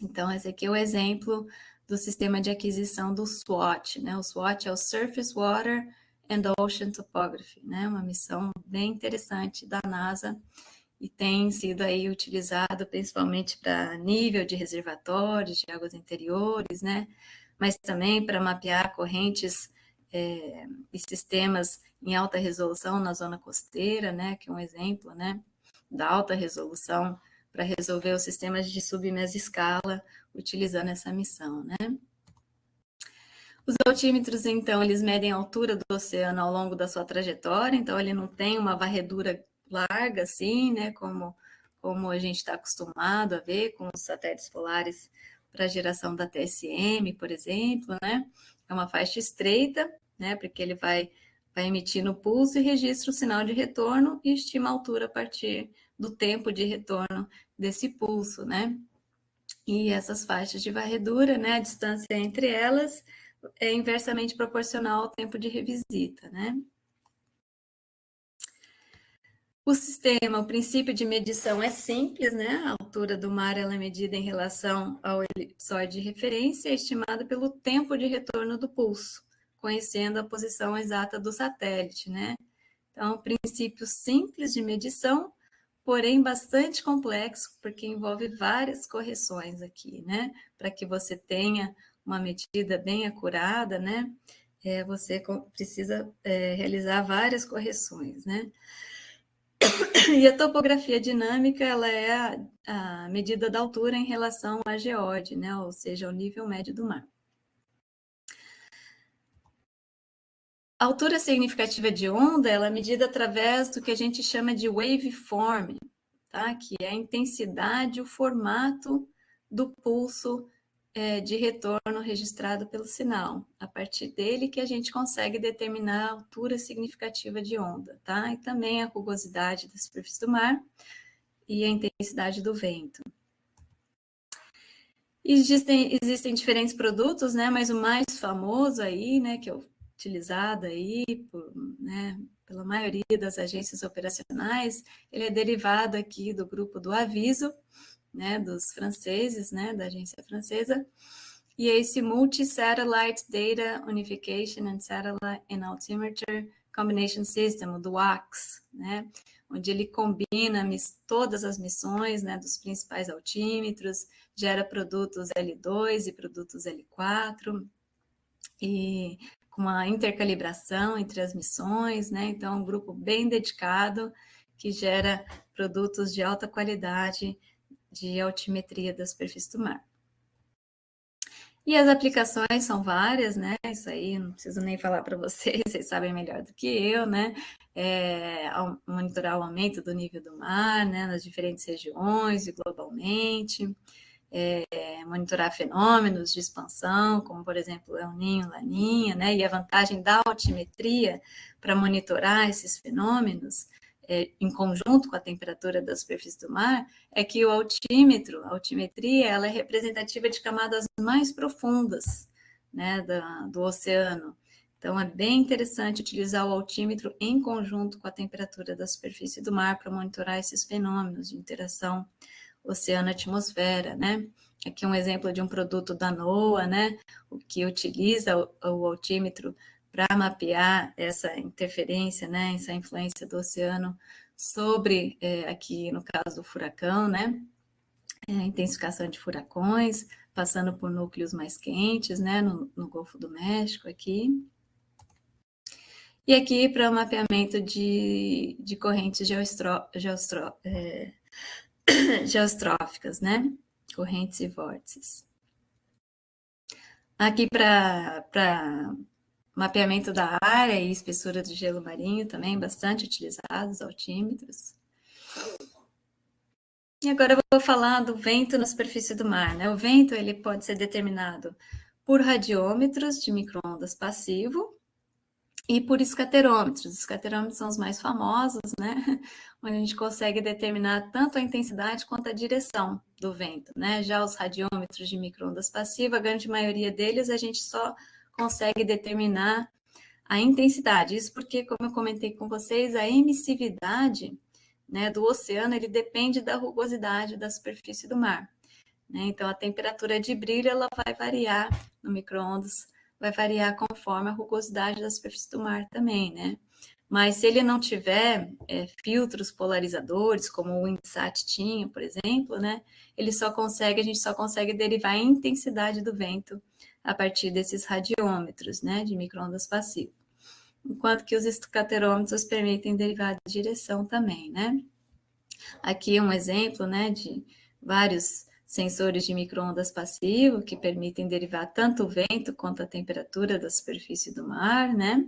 Então, esse aqui é o exemplo do sistema de aquisição do SWOT, né? O SWOT é o Surface Water and Ocean Topography, né? Uma missão bem interessante da NASA, e tem sido aí utilizado principalmente para nível de reservatórios, de águas interiores, né? Mas também para mapear correntes e sistemas em alta resolução na zona costeira, né? Que é um exemplo, né? Da alta resolução para resolver os sistemas de submesescala utilizando essa missão, né? Os altímetros, então, eles medem a altura do oceano ao longo da sua trajetória, então ele não tem uma varredura larga, assim, né, como a gente está acostumado a ver com os satélites polares para a geração da TSM, por exemplo, né? É uma faixa estreita, né, porque ele vai emitir no pulso e registra o sinal de retorno e estima a altura a partir do tempo de retorno desse pulso, né? E essas faixas de varredura, né, a distância entre elas é inversamente proporcional ao tempo de revisita, né? O sistema, o princípio de medição é simples, né? A altura do mar ela é medida em relação ao elipsoide de referência, estimada pelo tempo de retorno do pulso, conhecendo a posição exata do satélite, né? Então, princípio simples de medição, porém bastante complexo, porque envolve várias correções aqui, né? Para que você tenha uma medida bem acurada, né? Você precisa realizar várias correções, né? E a topografia dinâmica, ela é a medida da altura em relação à geode, né? Ou seja, ao nível médio do mar. A altura significativa de onda, ela é medida através do que a gente chama de waveform, tá? Que é a intensidade, o formato do pulso de retorno registrado pelo sinal. A partir dele que a gente consegue determinar a altura significativa de onda, tá? E também a rugosidade da superfície do mar e a intensidade do vento. Existem diferentes produtos, né? Mas o mais famoso aí, né, que é utilizado aí pela maioria das agências operacionais, ele é derivado aqui do grupo do Aviso, né, dos franceses, né, da agência francesa, e é esse Multi-Satellite Data Unification and Satellite and Altimeter Combination System, o DUACS, né, onde ele combina todas as missões, né, dos principais altímetros, gera produtos L2 e produtos L4, e com uma intercalibração entre as missões, né, então é um grupo bem dedicado que gera produtos de alta qualidade de altimetria da superfície do mar. E as aplicações são várias, né? Isso aí não preciso nem falar para vocês, vocês sabem melhor do que eu, né? Monitorar o aumento do nível do mar, né? Nas diferentes regiões e globalmente. Monitorar fenômenos de expansão, como, por exemplo, El Niño, Laninha, né? E a vantagem da altimetria para monitorar esses fenômenos em conjunto com a temperatura da superfície do mar, é que a altimetria, ela é representativa de camadas mais profundas, né, do oceano. Então, é bem interessante utilizar o altímetro em conjunto com a temperatura da superfície do mar para monitorar esses fenômenos de interação oceano-atmosfera, né? Aqui um exemplo de um produto da NOAA, né, o que utiliza o altímetro para mapear essa interferência, né, essa influência do oceano sobre, aqui no caso do furacão, né, a intensificação de furacões, passando por núcleos mais quentes, né, no Golfo do México aqui. E aqui para o mapeamento de correntes geostróficas, né, correntes e vórtices. Aqui para mapeamento da área e espessura do gelo marinho também, bastante utilizados, altímetros. E agora eu vou falar do vento na superfície do mar, né? O vento, ele pode ser determinado por radiômetros de micro-ondas passivo e por escaterômetros. Os escaterômetros são os mais famosos, né? Onde a gente consegue determinar tanto a intensidade quanto a direção do vento, né? Já os radiômetros de micro-ondas passivo, a grande maioria deles, a gente só consegue determinar a intensidade. Isso porque, como eu comentei com vocês, a emissividade, né, do oceano, ele depende da rugosidade da superfície do mar, né? Então, a temperatura de brilho, ela vai variar no micro-ondas, vai variar conforme a rugosidade da superfície do mar também, né? Mas se ele não tiver filtros polarizadores, como o INSAT tinha, por exemplo, né, a gente só consegue derivar a intensidade do vento a partir desses radiômetros, né, de micro-ondas passivo. Enquanto que os escaterômetros permitem derivar a direção também, né? Aqui um exemplo, né, de vários sensores de micro-ondas passivo que permitem derivar tanto o vento quanto a temperatura da superfície do mar, né?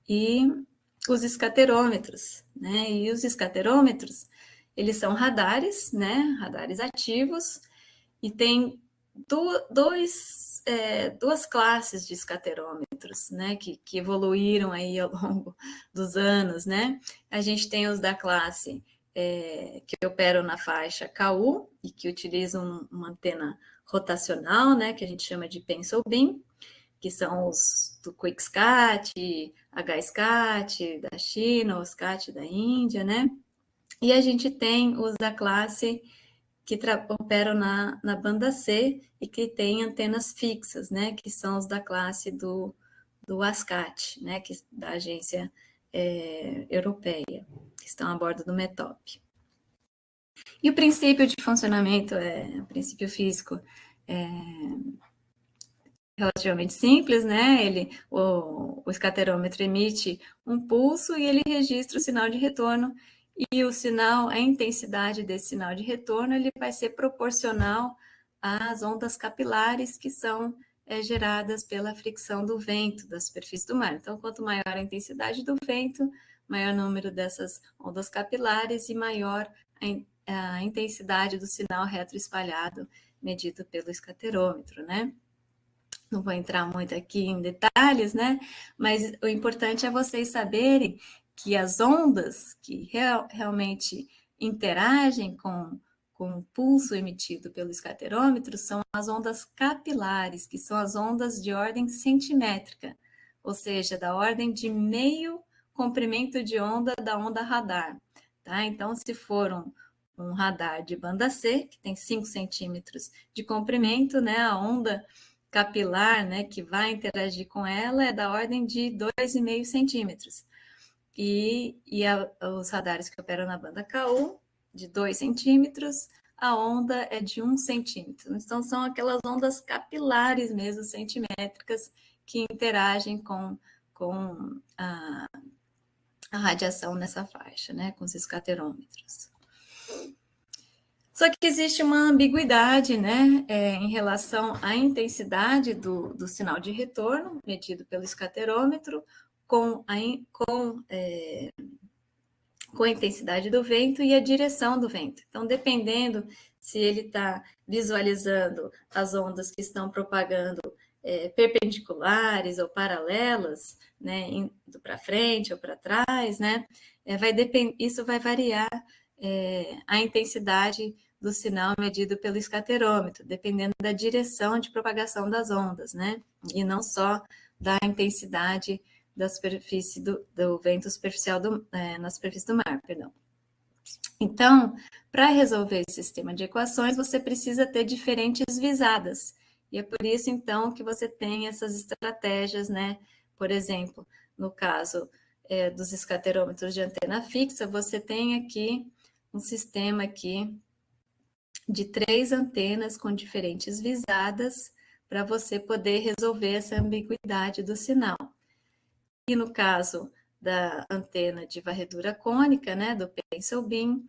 E os escaterômetros, né? E os escaterômetros, eles são radares, né? Radares ativos, e tem duas classes de escaterômetros, né? Que evoluíram aí ao longo dos anos, né? A gente tem os da classe que operam na faixa KU e que utilizam uma antena rotacional, né? Que a gente chama de pencil beam, que são os do QuickSat, HSCat da China, o SCAT da Índia, né? E a gente tem os da classe que operam na banda C e que tem antenas fixas, né? Que são os da classe do ASCAT, né? Que da agência europeia, que estão a bordo do METOP. E o princípio de funcionamento, o princípio físico, relativamente simples, né? O escaterômetro emite um pulso e ele registra o sinal de retorno, e o sinal, a intensidade desse sinal de retorno, ele vai ser proporcional às ondas capilares que são geradas pela fricção do vento da superfície do mar. Então, quanto maior a intensidade do vento, maior o número dessas ondas capilares e maior a intensidade do sinal retroespalhado medido pelo escaterômetro, né? Não vou entrar muito aqui em detalhes, né? Mas o importante é vocês saberem que as ondas que realmente interagem com o pulso emitido pelo escaterômetro são as ondas capilares, que são as ondas de ordem centimétrica, ou seja, da ordem de meio comprimento de onda da onda radar, tá? Então, se for um radar de banda C, que tem 5 centímetros de comprimento, né? A onda capilar, né, que vai interagir com ela é da ordem de 2,5 centímetros. Os radares que operam na banda KU, de 2 centímetros, a onda é de 1 centímetro. Então, são aquelas ondas capilares mesmo, centimétricas, que interagem com a radiação nessa faixa, né, com os escaterômetros. Só que existe uma ambiguidade, né, em relação à intensidade do sinal de retorno, medido pelo escaterômetro, com a intensidade do vento e a direção do vento. Então, dependendo se ele está visualizando as ondas que estão propagando perpendiculares ou paralelas, né, indo para frente ou para trás, né, isso vai variar a intensidade do sinal medido pelo escaterômetro, dependendo da direção de propagação das ondas, né, e não só da intensidade da superfície do vento superficial na superfície do mar, perdão. Então, para resolver esse sistema de equações, você precisa ter diferentes visadas. E é por isso, então, que você tem essas estratégias, né? Por exemplo, no caso dos escaterômetros de antena fixa, você tem aqui um sistema aqui de 3 antenas com diferentes visadas para você poder resolver essa ambiguidade do sinal. E no caso da antena de varredura cônica, né, do pencil beam,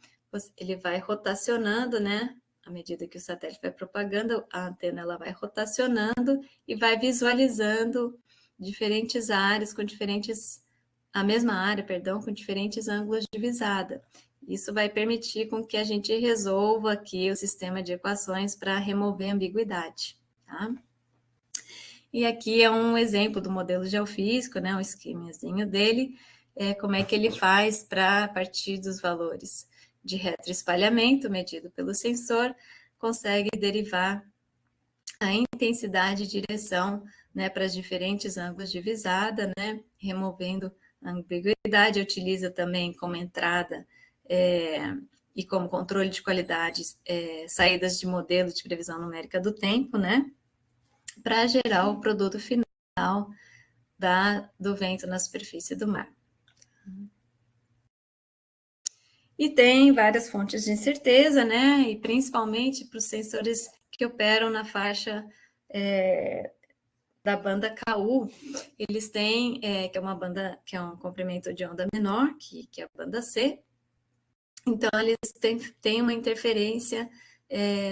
ele vai rotacionando, né, à medida que o satélite vai propagando, a antena ela vai rotacionando e vai visualizando diferentes áreas a mesma área, perdão, com diferentes ângulos de visada. Isso vai permitir com que a gente resolva aqui o sistema de equações para remover a ambiguidade, tá? E aqui é um exemplo do modelo geofísico, né, um esquemazinho dele, como é que ele faz para, a partir dos valores de retroespalhamento medido pelo sensor, consegue derivar a intensidade e direção, né, para os diferentes ângulos de visada, né, removendo a ambiguidade, utiliza também como entrada e como controle de qualidade saídas de modelo de previsão numérica do tempo, né, para gerar o produto final do vento na superfície do mar. E tem várias fontes de incerteza, né? E principalmente para os sensores que operam na faixa da banda KU, eles têm, que é uma banda, que é um comprimento de onda menor, que é a banda C. Então, eles têm uma interferência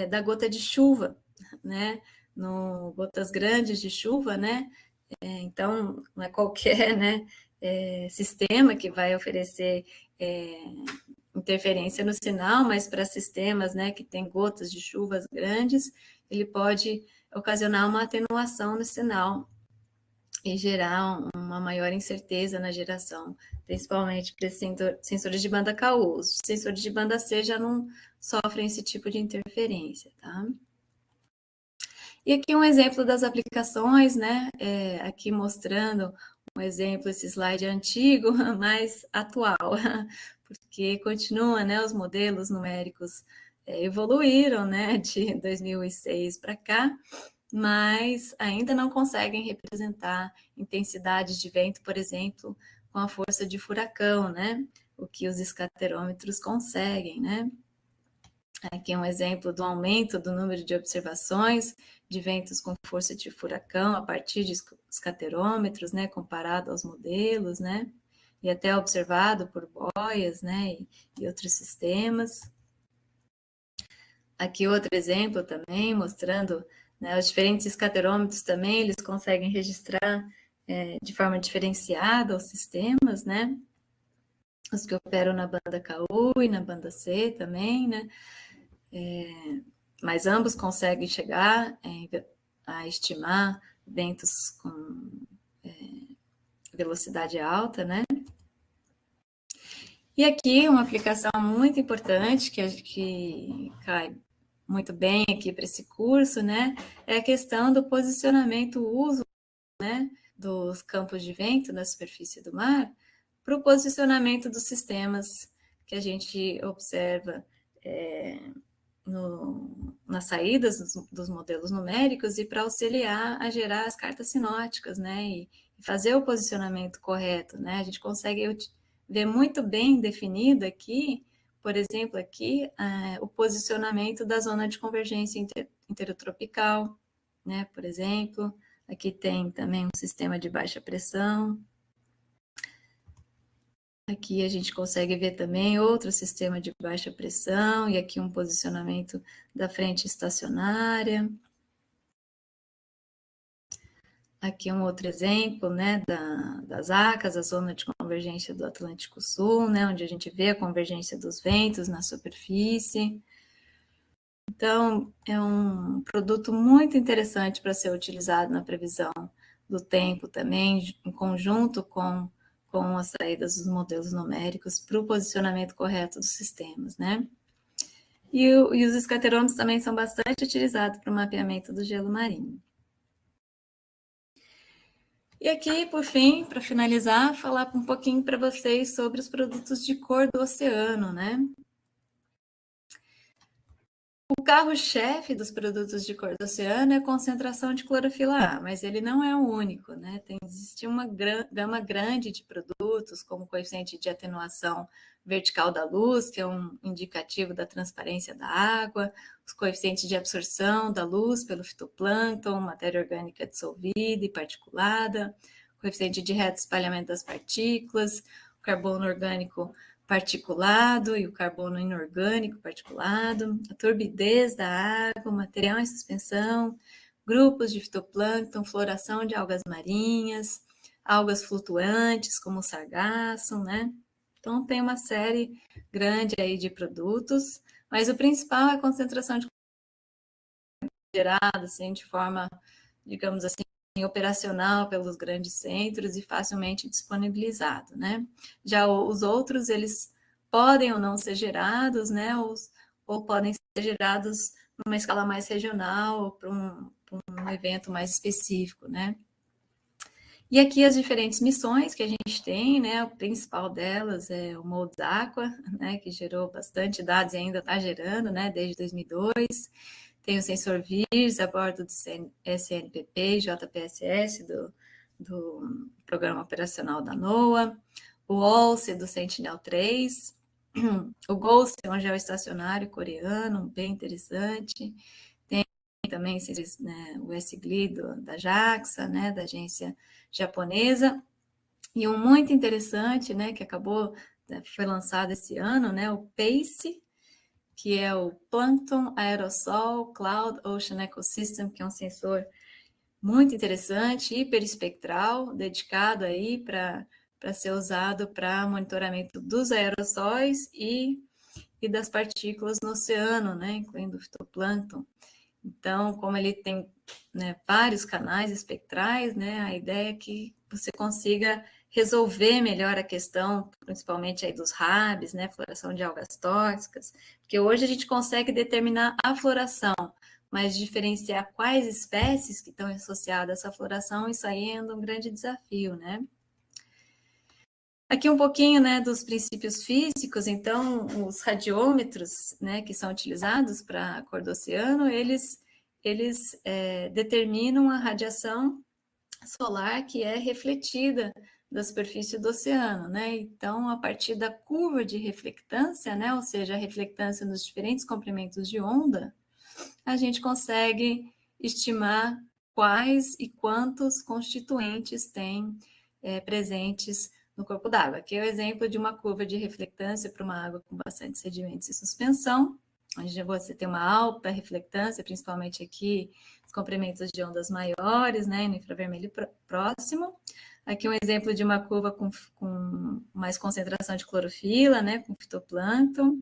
da gota de chuva, né? Gotas grandes de chuva, né? Então, não é qualquer, né, sistema que vai oferecer interferência no sinal, mas para sistemas, né, que tem gotas de chuvas grandes, ele pode ocasionar uma atenuação no sinal e gerar uma maior incerteza na geração, principalmente para esses sensores de banda KU. Os sensores de banda C já não sofrem esse tipo de interferência, tá? E aqui um exemplo das aplicações, né? Aqui mostrando um exemplo, esse slide antigo, mas atual, porque continua, né? Os modelos numéricos evoluíram, né? De 2006 para cá, mas ainda não conseguem representar intensidades de vento, por exemplo, com a força de furacão, né? O que os escaterômetros conseguem, né? Aqui é um exemplo do aumento do número de observações de ventos com força de furacão a partir de escaterômetros, né, comparado aos modelos, né, e até observado por boias, né, e outros sistemas. Aqui outro exemplo também, mostrando, né, os diferentes escaterômetros também, eles conseguem registrar de forma diferenciada os sistemas, né, os que operam na banda KU e na banda C também, né, mas ambos conseguem chegar a estimar ventos com velocidade alta, né? E aqui uma aplicação muito importante que cai muito bem aqui para esse curso, né? É a questão do posicionamento, o uso, né, dos campos de vento na superfície do mar para o posicionamento dos sistemas que a gente observa nas saídas dos modelos numéricos e para auxiliar a gerar as cartas sinóticas, né? E fazer o posicionamento correto, né? A gente consegue ver muito bem definido aqui, por exemplo, aqui, o posicionamento da zona de convergência interotropical, né? Por exemplo, aqui tem também um sistema de baixa pressão. Aqui a gente consegue ver também outro sistema de baixa pressão, e aqui um posicionamento da frente estacionária. Aqui um outro exemplo, né, das ACAS, a zona de convergência do Atlântico Sul, né, onde a gente vê a convergência dos ventos na superfície. Então, é um produto muito interessante para ser utilizado na previsão do tempo também, em conjunto com as saídas dos modelos numéricos para o posicionamento correto dos sistemas, né? E os escaterômetros também são bastante utilizados para o mapeamento do gelo marinho. E aqui, por fim, para finalizar, falar um pouquinho para vocês sobre os produtos de cor do oceano, né? O carro-chefe dos produtos de cor do oceano é a concentração de clorofila A, mas ele não é o único, né? Existe uma gama grande de produtos, como o coeficiente de atenuação vertical da luz, que é um indicativo da transparência da água, os coeficientes de absorção da luz pelo fitoplâncton, matéria orgânica dissolvida e particulada, coeficiente de reto espalhamento das partículas, o carbono orgânico particulado e o carbono inorgânico particulado, a turbidez da água, o material em suspensão, grupos de fitoplâncton, floração de algas marinhas, algas flutuantes como o sargasso, né? Então tem uma série grande aí de produtos, mas o principal é a concentração de gerada assim de forma, digamos assim, operacional pelos grandes centros e facilmente disponibilizado, né? Já os outros, eles podem ou não ser gerados, né? Ou podem ser gerados numa escala mais regional ou para um evento mais específico, né? E aqui as diferentes missões que a gente tem, né? A principal delas é o MODES Aqua, né? Que gerou bastante dados e ainda está gerando, né? Desde 2002. Tem o sensor VIRS a bordo do SNPP e JPSS, do Programa Operacional da NOAA, o OLSE do Sentinel-3, o GOES, que é um geoestacionário coreano, bem interessante. Tem também né, o SGLI da JAXA, né, da agência japonesa, e um muito interessante, né, que foi lançado esse ano, né, o PACE, que é o Plankton Aerosol Cloud Ocean Ecosystem, que é um sensor muito interessante, hiperespectral, dedicado aí para ser usado para monitoramento dos aerossóis e das partículas no oceano, né, incluindo o fitoplâncton. Então, como ele tem, né, vários canais espectrais, né, a ideia é que você consiga resolver melhor a questão, principalmente aí dos RABs, né, floração de algas tóxicas, porque hoje a gente consegue determinar a floração, mas diferenciar quais espécies que estão associadas a essa floração, isso aí é um grande desafio, né? Aqui um pouquinho, né, dos princípios físicos. Então, os radiômetros, né, que são utilizados para a cor do oceano, eles determinam a radiação solar que é refletida da superfície do oceano, né? Então, a partir da curva de reflectância, né, ou seja, a reflectância nos diferentes comprimentos de onda, a gente consegue estimar quais e quantos constituintes tem presentes no corpo d'água. Aqui é o exemplo de uma curva de reflectância para uma água com bastante sedimentos e suspensão, onde você tem uma alta reflectância, principalmente aqui, os comprimentos de ondas maiores, né, no infravermelho próximo. Aqui um exemplo de uma curva com mais concentração de clorofila, né, com fitoplâncton,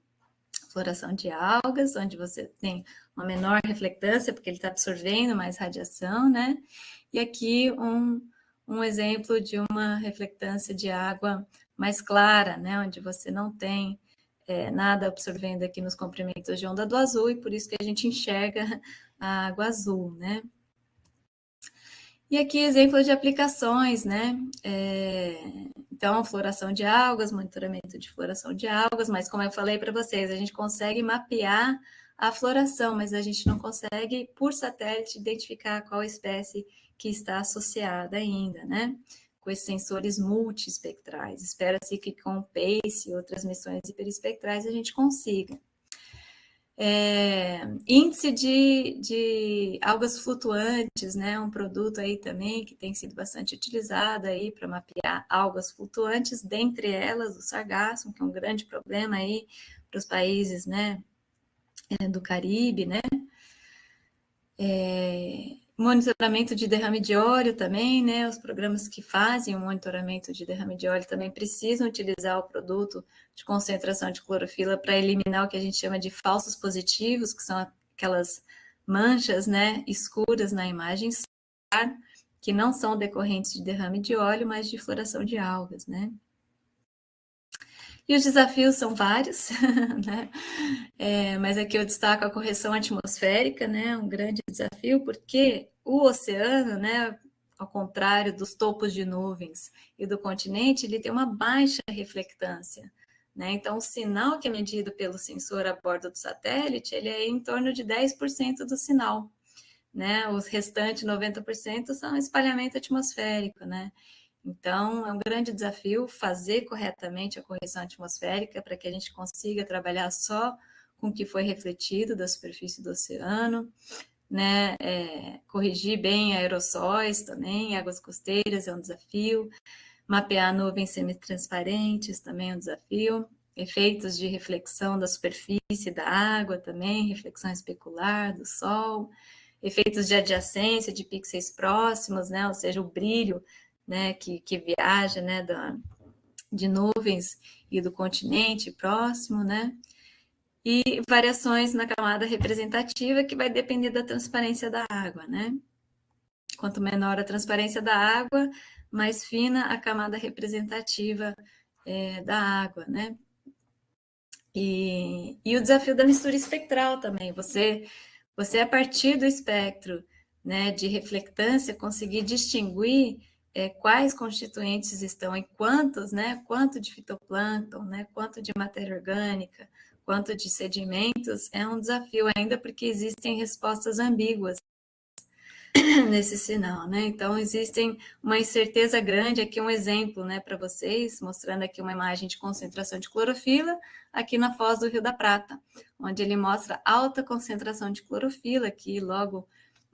floração de algas, onde você tem uma menor reflectância, porque ele está absorvendo mais radiação, né? E aqui um exemplo de uma reflectância de água mais clara, né? Onde você não tem nada absorvendo aqui nos comprimentos de onda do azul, e por isso que a gente enxerga a água azul, né? E aqui exemplos de aplicações, né? Então, floração de algas, monitoramento de floração de algas, mas como eu falei para vocês, a gente consegue mapear a floração, mas a gente não consegue, por satélite, identificar qual espécie que está associada ainda, né? Com esses sensores multiespectrais. Espera-se que com o PACE e outras missões hiperespectrais a gente consiga. Índice de algas flutuantes, né? Um produto aí também que tem sido bastante utilizado aí para mapear algas flutuantes, dentre elas o sargasso, que é um grande problema aí para os países, né? Do Caribe, né? Monitoramento de derrame de óleo também, né? Os programas que fazem o monitoramento de derrame de óleo também precisam utilizar o produto de concentração de clorofila para eliminar o que a gente chama de falsos positivos, que são aquelas manchas, né, escuras na imagem, que não são decorrentes de derrame de óleo, mas de floração de algas, né? E os desafios são vários, né? Mas aqui eu destaco a correção atmosférica, né? Um grande desafio, porque o oceano, né, ao contrário dos topos de nuvens e do continente, ele tem uma baixa reflectância, né? Então, o sinal que é medido pelo sensor a bordo do satélite, ele é em torno de 10% do sinal, né? Os restantes 90% são espalhamento atmosférico, né? Então, é um grande desafio fazer corretamente a correção atmosférica para que a gente consiga trabalhar só com o que foi refletido da superfície do oceano, né? Corrigir bem aerossóis também, águas costeiras é um desafio, mapear nuvens semitransparentes também é um desafio, efeitos de reflexão da superfície da água também, reflexão especular do sol, efeitos de adjacência de pixels próximos, né? Ou seja, o brilho, né, que viaja, né, de nuvens e do continente próximo, né? E variações na camada representativa, que vai depender da transparência da água, né? Quanto menor a transparência da água, mais fina a camada representativa da água, né? E o desafio da mistura espectral também, você a partir do espectro, né, de reflectância, conseguir distinguir quais constituintes estão em quantos, né, quanto de fitoplâncton, né, quanto de matéria orgânica, quanto de sedimentos, é um desafio ainda porque existem respostas ambíguas nesse sinal, né? Então, existem uma incerteza grande, aqui um exemplo, né, para vocês, mostrando aqui uma imagem de concentração de clorofila, aqui na foz do Rio da Prata, onde ele mostra alta concentração de clorofila, aqui logo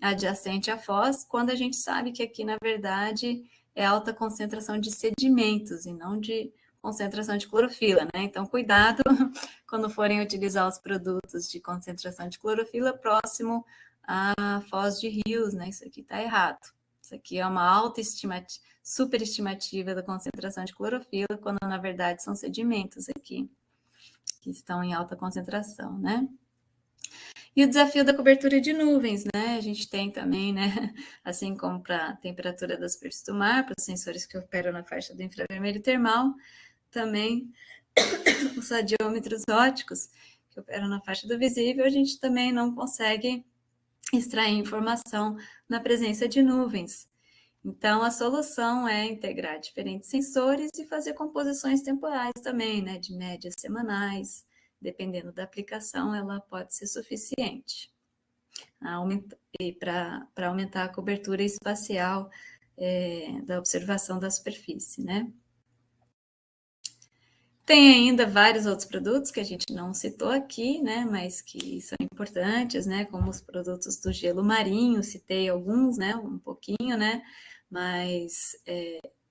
adjacente à foz, quando a gente sabe que aqui, na verdade, é alta concentração de sedimentos e não de concentração de clorofila, né? Então, cuidado quando forem utilizar os produtos de concentração de clorofila próximo a foz de rios, né? Isso aqui está errado. Isso aqui é uma alta superestimativa da concentração de clorofila, quando na verdade são sedimentos aqui, que estão em alta concentração, né? E o desafio da cobertura de nuvens, né? A gente tem também, né? Assim como para a temperatura da superfície do mar, para os sensores que operam na faixa do infravermelho termal, também os radiômetros ópticos que operam na faixa do visível, a gente também não consegue extrair informação na presença de nuvens. Então, a solução é integrar diferentes sensores e fazer composições temporais também, né, de médias semanais. Dependendo da aplicação, ela pode ser suficiente para aumentar a cobertura espacial da observação da superfície, né? Tem ainda vários outros produtos que a gente não citou aqui, né, mas que são importantes, né, como os produtos do gelo marinho, citei alguns, né, um pouquinho, né, mas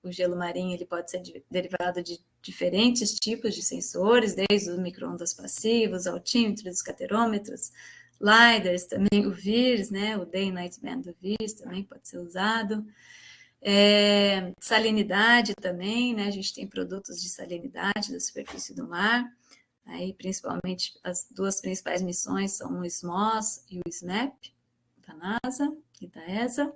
o gelo marinho ele pode ser derivado de diferentes tipos de sensores, desde os micro-ondas passivos, altímetros, escaterômetros, LiDARs, também o VIRS, né, o Day Night Band do VIRS também pode ser usado. Salinidade também, né? A gente tem produtos de salinidade da superfície do mar, aí principalmente as duas principais missões são o SMOS e o SNAP, da NASA e da ESA.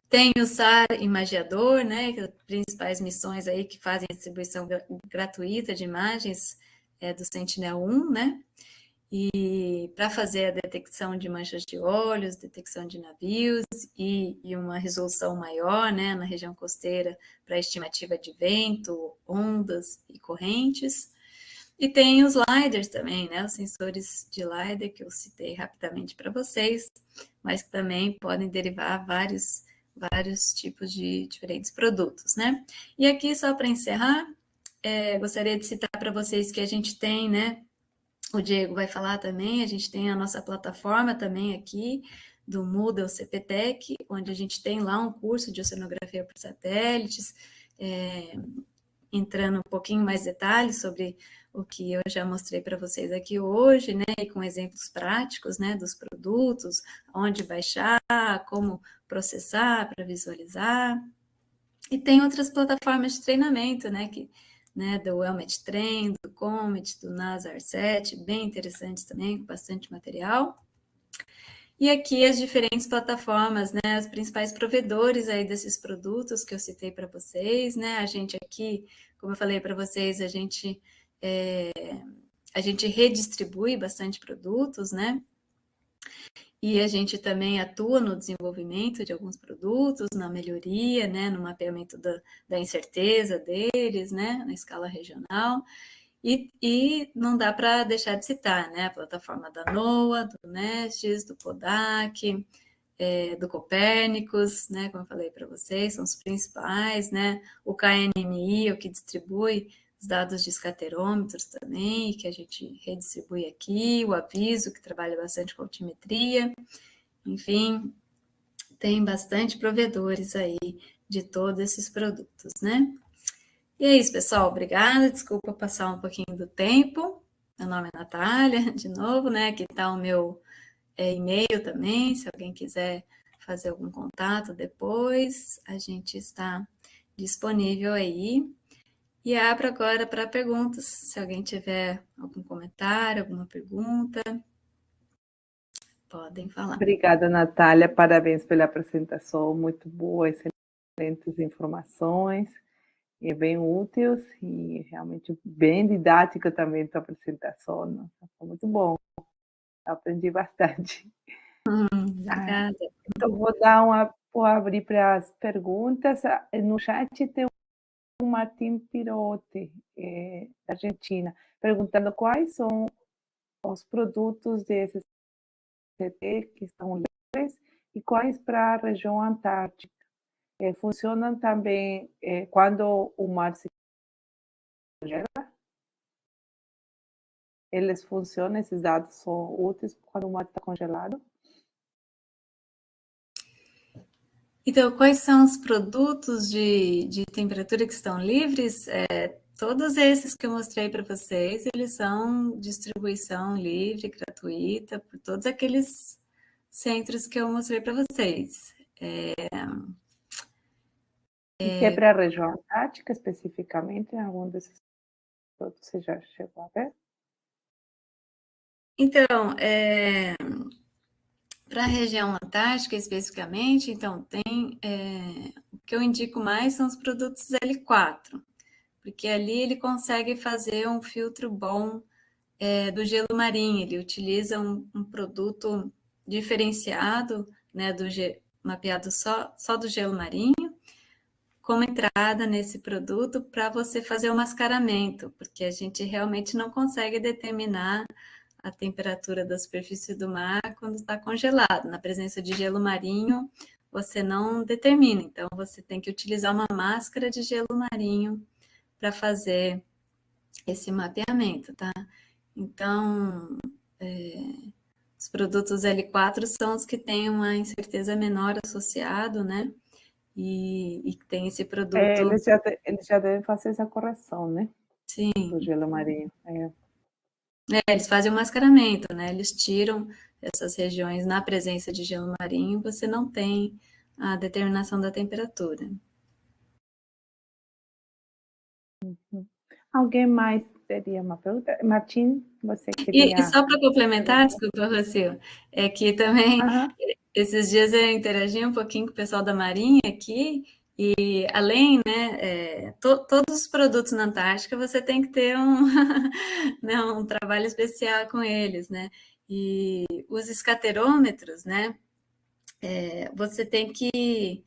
Tem o SAR imagiador, né? Que as principais missões aí que fazem a distribuição gratuita de imagens do Sentinel-1, né? e para fazer a detecção de manchas de óleos, detecção de navios e uma resolução maior, né, na região costeira para estimativa de vento, ondas e correntes. E tem os LiDARs também, né, os sensores de LiDAR que eu citei rapidamente para vocês, mas que também podem derivar vários tipos de diferentes produtos, né? E aqui, só para encerrar, gostaria de citar para vocês que a gente tem, né, o Diego vai falar também, a gente tem a nossa plataforma também aqui, do Moodle CPTEC, onde a gente tem lá um curso de oceanografia por satélites, entrando um pouquinho mais detalhes sobre o que eu já mostrei para vocês aqui hoje, né, e com exemplos práticos, né, dos produtos, onde baixar, como processar para visualizar. E tem outras plataformas de treinamento, né, do Helmet Train, do Comet, do NASA ARSAT, bem interessantes também, com bastante material. E aqui as diferentes plataformas, né, os principais provedores aí desses produtos que eu citei para vocês, né, a gente aqui, como eu falei para vocês, a gente redistribui bastante produtos, né, e a gente também atua no desenvolvimento de alguns produtos, na melhoria, né, no mapeamento da incerteza deles, né, na escala regional. E não dá para deixar de citar, né, a plataforma da NOAA, do NESTS, do PODAC, do Copérnicus, né, como eu falei para vocês, são os principais, né, o KNMI, o que distribui os dados de escaterômetros também, que a gente redistribui aqui, o Aviso, que trabalha bastante com altimetria, enfim, tem bastante provedores aí de todos esses produtos, né? E é isso, pessoal, obrigada, desculpa passar um pouquinho do tempo, meu nome é Natália, de novo, né, aqui está o meu e-mail também, se alguém quiser fazer algum contato depois, a gente está disponível aí. E abro agora para perguntas, se alguém tiver algum comentário, alguma pergunta, podem falar. Obrigada, Natália, parabéns pela apresentação, muito boa, excelentes informações, e bem úteis, e realmente bem didática também a tua apresentação, nossa, foi muito bom, aprendi bastante. Obrigada. Então, vou abrir para as perguntas, no chat tem o Martim Pirotti, da Argentina, perguntando quais são os produtos desses CT que estão livres e quais para a região antártica. Funcionam também quando o mar se congela? Eles funcionam, esses dados são úteis quando o mar está congelado? Então, quais são os produtos de temperatura que estão livres? Todos esses que eu mostrei para vocês, eles são distribuição livre, gratuita, por todos aqueles centros que eu mostrei para vocês. E que é para a região antártica, especificamente, algum desses produtos você já chegou a ver? Então, para a região antártica especificamente, então, o que eu indico mais são os produtos L4, porque ali ele consegue fazer um filtro bom do gelo marinho, ele utiliza um produto diferenciado, né, mapeado só do gelo marinho, como entrada nesse produto para você fazer o mascaramento, porque a gente realmente não consegue determinar a temperatura da superfície do mar quando está congelado. Na presença de gelo marinho, você não determina, então você tem que utilizar uma máscara de gelo marinho para fazer esse mapeamento, tá? Então, os produtos L4 são os que têm uma incerteza menor associado, né? E tem esse produto... Eles já devem fazer essa correção, né? Sim. Do gelo marinho. Eles fazem o mascaramento, né? Eles tiram essas regiões na presença de gelo marinho, você não tem a determinação da temperatura. Alguém mais teria uma pergunta? Martim, você queria... E só para complementar, desculpa, Rocio, é que também, esses dias eu interagi um pouquinho com o pessoal da Marinha aqui, E além, né, todos os produtos na Antártica você tem que ter né, um trabalho especial com eles, né? E os escaterômetros, né? Você tem que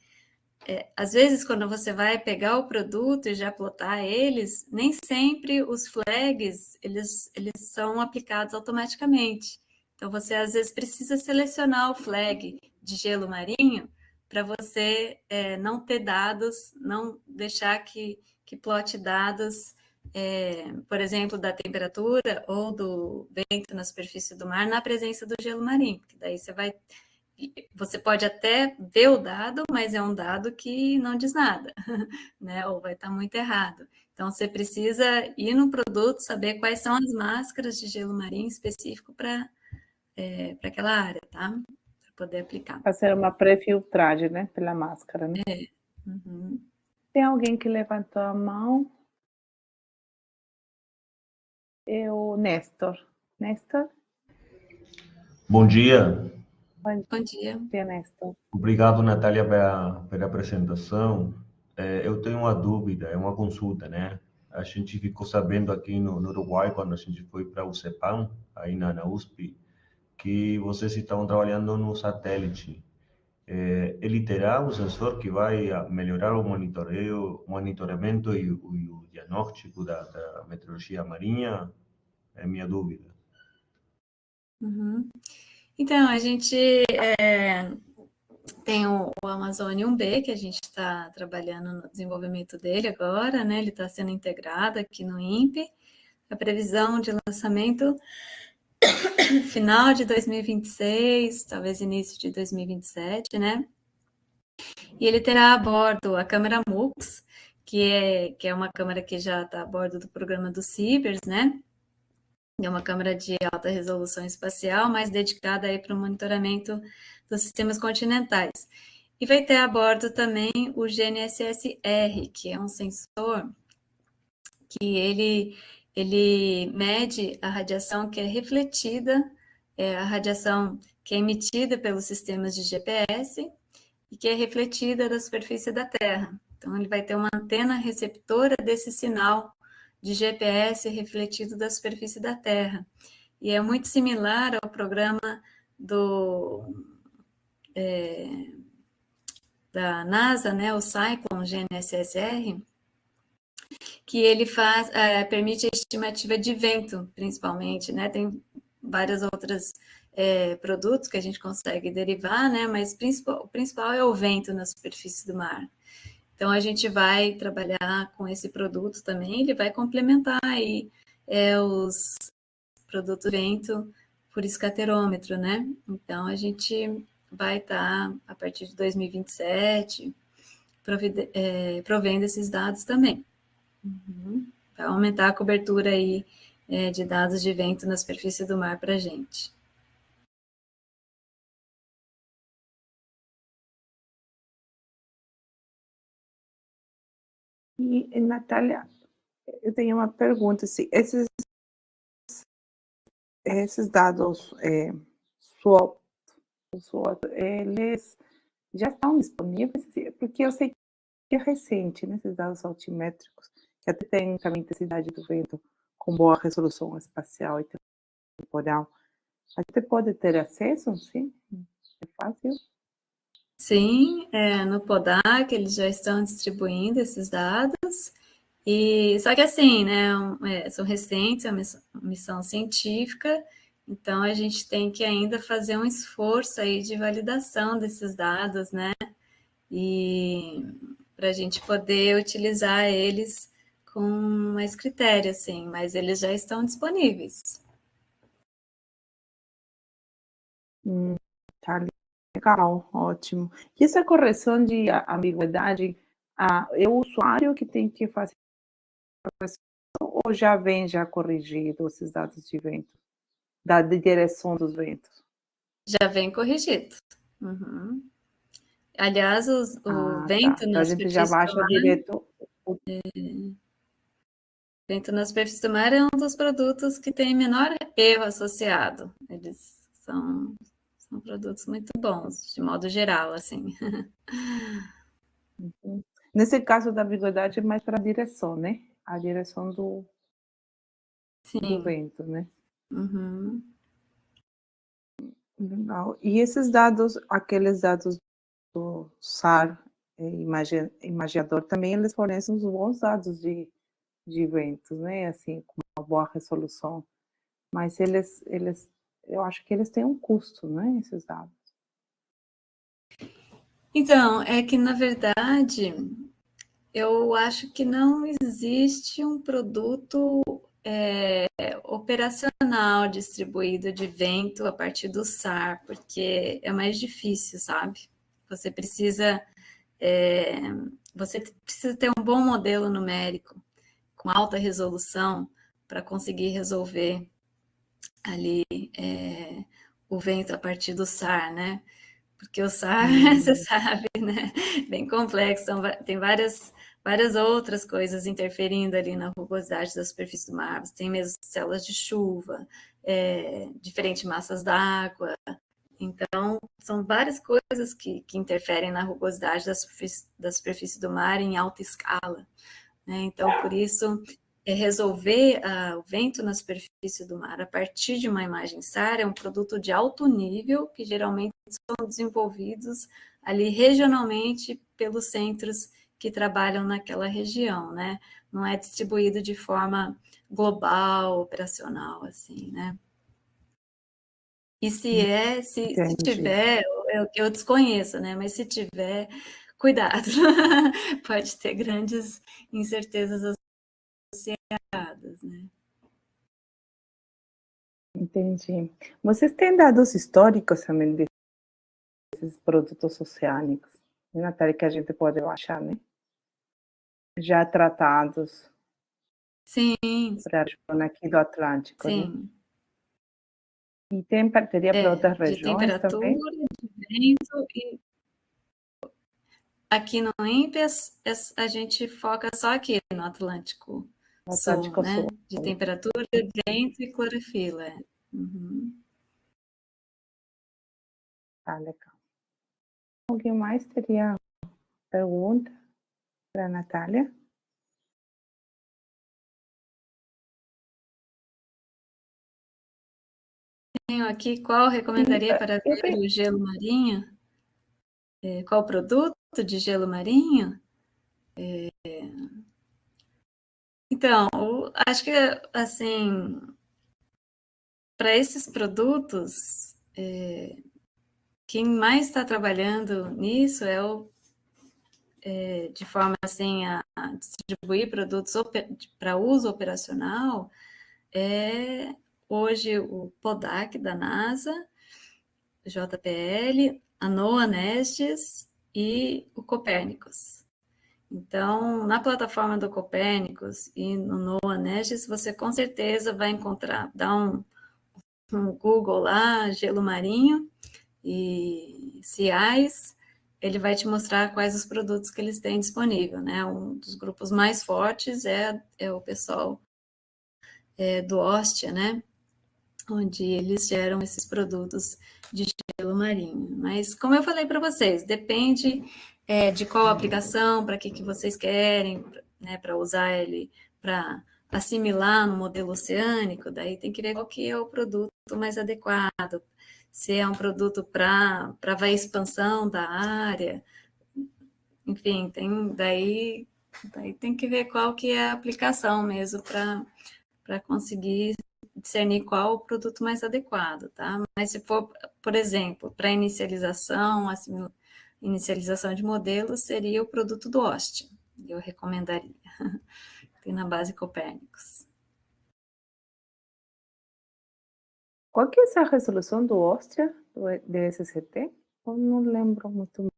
às vezes, quando você vai pegar o produto e já plotar eles, nem sempre os flags eles são aplicados automaticamente. Então, você às vezes precisa selecionar o flag de gelo marinho para você não ter dados, não deixar que plote dados, por exemplo, da temperatura ou do vento na superfície do mar na presença do gelo marinho, porque daí você pode até ver o dado, mas é um dado que não diz nada, né? Ou vai estar muito errado. Então, você precisa ir no produto, saber quais são as máscaras de gelo marinho específico para aquela área, tá? Para poder aplicar. Fazer uma pré-filtragem, né? Pela máscara, né? Uhum. Tem alguém que levantou a mão? O Nestor. Nestor? Bom dia. Bom dia. Bom dia, Nestor. Obrigado, Natália, pela apresentação. Eu tenho uma dúvida, é uma consulta, né? A gente ficou sabendo aqui no Uruguai, quando a gente foi para o CEPAM, aí na USP, que vocês estão trabalhando no satélite. Ele terá um sensor que vai melhorar o monitoramento e o diagnóstico da meteorologia marinha? É minha dúvida. Uhum. Então, a gente tem o Amazônia 1B, que a gente está trabalhando no desenvolvimento dele agora, né? Ele está sendo integrado aqui no INPE. A previsão de lançamento final de 2026, talvez início de 2027, né? E ele terá a bordo a câmera MUX, que é uma câmera que já está a bordo do programa do CIBERS, né? É uma câmera de alta resolução espacial, mais dedicada aí para o monitoramento dos sistemas continentais. E vai ter a bordo também o GNSS-R, que é um sensor que ele mede a radiação que é refletida, a radiação que é emitida pelos sistemas de GPS e que é refletida da superfície da Terra. Então, ele vai ter uma antena receptora desse sinal de GPS refletido da superfície da Terra. E é muito similar ao programa da NASA, né, o Cyclone GNSS-R, que ele permite a estimativa de vento, principalmente, né? Tem várias outras produtos que a gente consegue derivar, né? Mas o principal é o vento na superfície do mar. Então, a gente vai trabalhar com esse produto também, ele vai complementar aí os produtos vento por escaterômetro, né? Então, a gente vai estar, a partir de 2027, provendo esses dados também. Uhum. Para aumentar a cobertura aí de dados de vento na superfície do mar para a gente. E, Natália, eu tenho uma pergunta. Se esses dados eles já estão disponíveis? Porque eu sei que é recente, né, esses dados altimétricos, que até tem também intensidade do vento com boa resolução espacial e temporal. Até pode ter acesso, sim? É fácil? Sim, no PODAC eles já estão distribuindo esses dados, só que assim, né, são recentes, é uma missão científica, então a gente tem que ainda fazer um esforço aí de validação desses dados, né, e para a gente poder utilizar eles com mais critério, assim, mas eles já estão disponíveis. Tá legal, ótimo. E essa correção de ambiguidade, é o usuário que tem que fazer a correção ou já vem já corrigido esses dados de vento, da direção dos ventos? Já vem corrigido. Uhum. Aliás, o vento Tá. Então na a gente já superfície do baixa mar, direto. vento na superfície do mar é um dos produtos que tem menor erro associado. Eles são produtos muito bons, de modo geral, assim. Uhum. Nesse caso da ambiguidade é mais para a direção, né? A direção do Sim. vento, né? Uhum. Legal. E esses dados, aqueles dados do SAR imagiador também, eles fornecem uns bons dados de eventos, né? Assim, com uma boa resolução. Mas eu acho que eles têm um custo, né? Esses dados. Então, é que, na verdade, eu acho que não existe um produto operacional distribuído de vento a partir do SAR, porque é mais difícil, sabe? Você precisa ter um bom modelo numérico com alta resolução para conseguir resolver ali o vento a partir do SAR, né? Porque o SAR, você sabe, né? Bem complexo, tem várias outras coisas interferindo ali na rugosidade da superfície do mar. Você tem mesmo células de chuva, diferentes massas d'água. Então, são várias coisas que interferem na rugosidade da superfície do mar em alta escala, né? Então, por isso, resolver o vento na superfície do mar a partir de uma imagem SAR é um produto de alto nível, que geralmente são desenvolvidos ali regionalmente pelos centros que trabalham naquela região, né? Não é distribuído de forma global, operacional, assim, né? E se tiver, eu desconheço, né? Mas se tiver, cuidado, pode ter grandes incertezas associadas, né? Entendi. Vocês têm dados históricos também desses produtos oceânicos, Natália, que a gente pode achar, né? Já tratados. Sim. Para a região aqui do Atlântico, sim. Né? E teria para outras regiões também? De temperatura, de vento e... Aqui no INPES, a gente foca só aqui no Atlântico, No Atlântico Sul, né? Sul. De temperatura, vento e clorofila. Uhum. Tá, legal. Alguém mais teria pergunta para a Natália? Tenho aqui qual recomendaria para ver o gelo marinho? Qual produto de gelo marinho? Então, acho que, assim, para esses produtos, quem mais está trabalhando nisso de forma assim a distribuir produtos para uso operacional hoje o PODAC da NASA, JPL, a NOAA NESDIS e o Copérnicos. Então, na plataforma do Copérnicos e no NOAA NESDIS, você com certeza vai encontrar, dá um Google lá, gelo marinho e CIAs, ele vai te mostrar quais os produtos que eles têm disponível, né? Um dos grupos mais fortes é o pessoal do Ostia, né? Onde eles geram esses produtos de gelo marinho. Mas, como eu falei para vocês, depende de qual aplicação, para que vocês querem, né? Para usar ele para assimilar no modelo oceânico, daí tem que ver qual que é o produto mais adequado, se é um produto para a expansão da área, enfim, daí tem que ver qual que é a aplicação mesmo para conseguir discernir qual o produto mais adequado, tá? Mas se for, por exemplo, para inicialização de modelos, seria o produto do Ostia, eu recomendaria, tem na base Copérnicos. Qual que é essa resolução do Ostia, do SCT? Eu não lembro muito.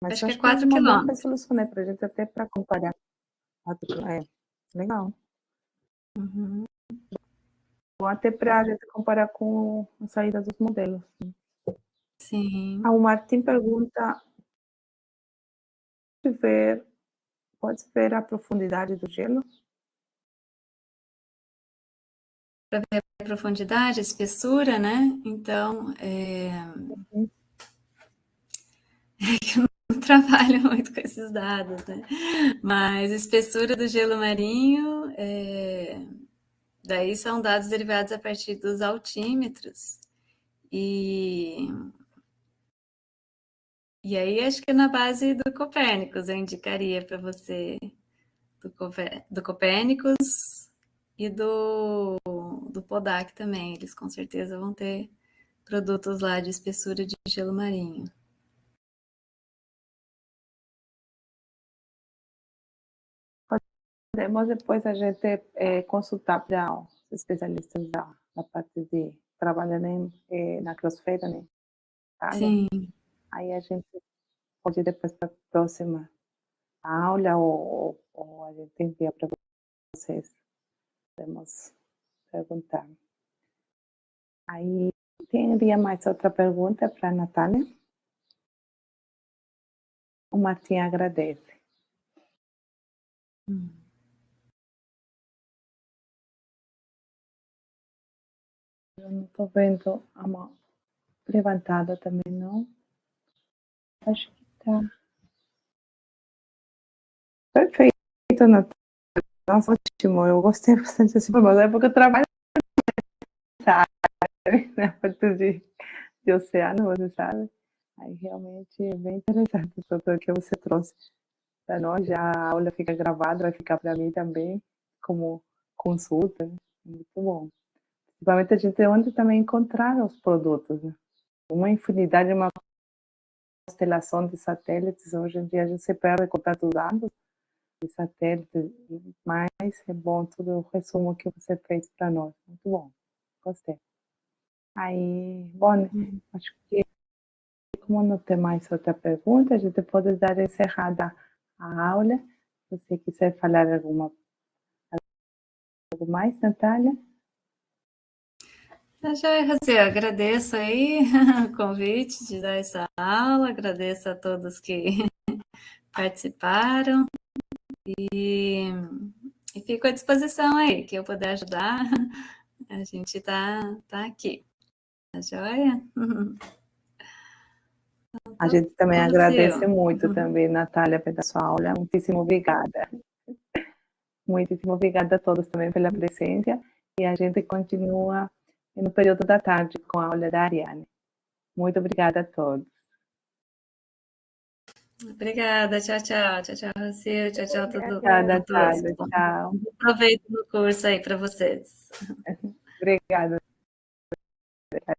Mas acho que é 4 quilômetros. Uma boa resolução, né? Para a gente até para comparar. Legal. Uhum. Bom, até para a gente comparar com a saída dos modelos. Sim. O Martim pergunta, pode ver a profundidade do gelo? Para ver a profundidade, a espessura, né? Então, que eu trabalho muito com esses dados, né? Mas espessura do gelo marinho, daí são dados derivados a partir dos altímetros. E aí acho que na base do Copérnicos eu indicaria para você do Copérnicos e do Podac também. Eles com certeza vão ter produtos lá de espessura de gelo marinho. Podemos depois a gente consultar para os especialistas da parte de trabalhando na Crossfeira, né? Sim. Aí a gente pode ir depois para a próxima aula ou a gente envia para vocês. Podemos perguntar. Aí teria mais outra pergunta para a Natália? O Martim agradece. Eu não estou vendo a mão levantada também, não. Acho que está. Perfeito, Natália. Nossa, ótimo. Eu gostei bastante dessa informação. É porque eu trabalho na parte de oceano, você sabe. Aí realmente é bem interessante tudo que você trouxe para nós. Já a aula fica gravada, vai ficar para mim também como consulta. Muito bom. Principalmente a gente onde também encontrar os produtos, né? Uma infinidade, uma constelação de satélites. Hoje em dia a gente se perde contato dos dados de satélites, mas é bom todo o resumo que você fez para nós. Muito bom. Gostei. Aí, bom, acho que como não tem mais outra pergunta, a gente pode dar encerrada a aula. Se você quiser falar algo mais, Natália? Eu agradeço aí o convite de dar essa aula, agradeço a todos que participaram e fico à disposição aí, que eu puder ajudar, a gente tá aqui. Tá joia? A gente também agradece muito também, Natália, pela sua aula. Muitíssimo obrigada. Muitíssimo obrigada a todos também pela presença. E a gente continua no período da tarde com a aula da Ariane. Muito obrigada a todos. Obrigada, tchau, tchau. Tchau, tchau, Rocio. Tchau, tchau, todo Natália, tchau. Aproveito no curso aí para vocês. Obrigada.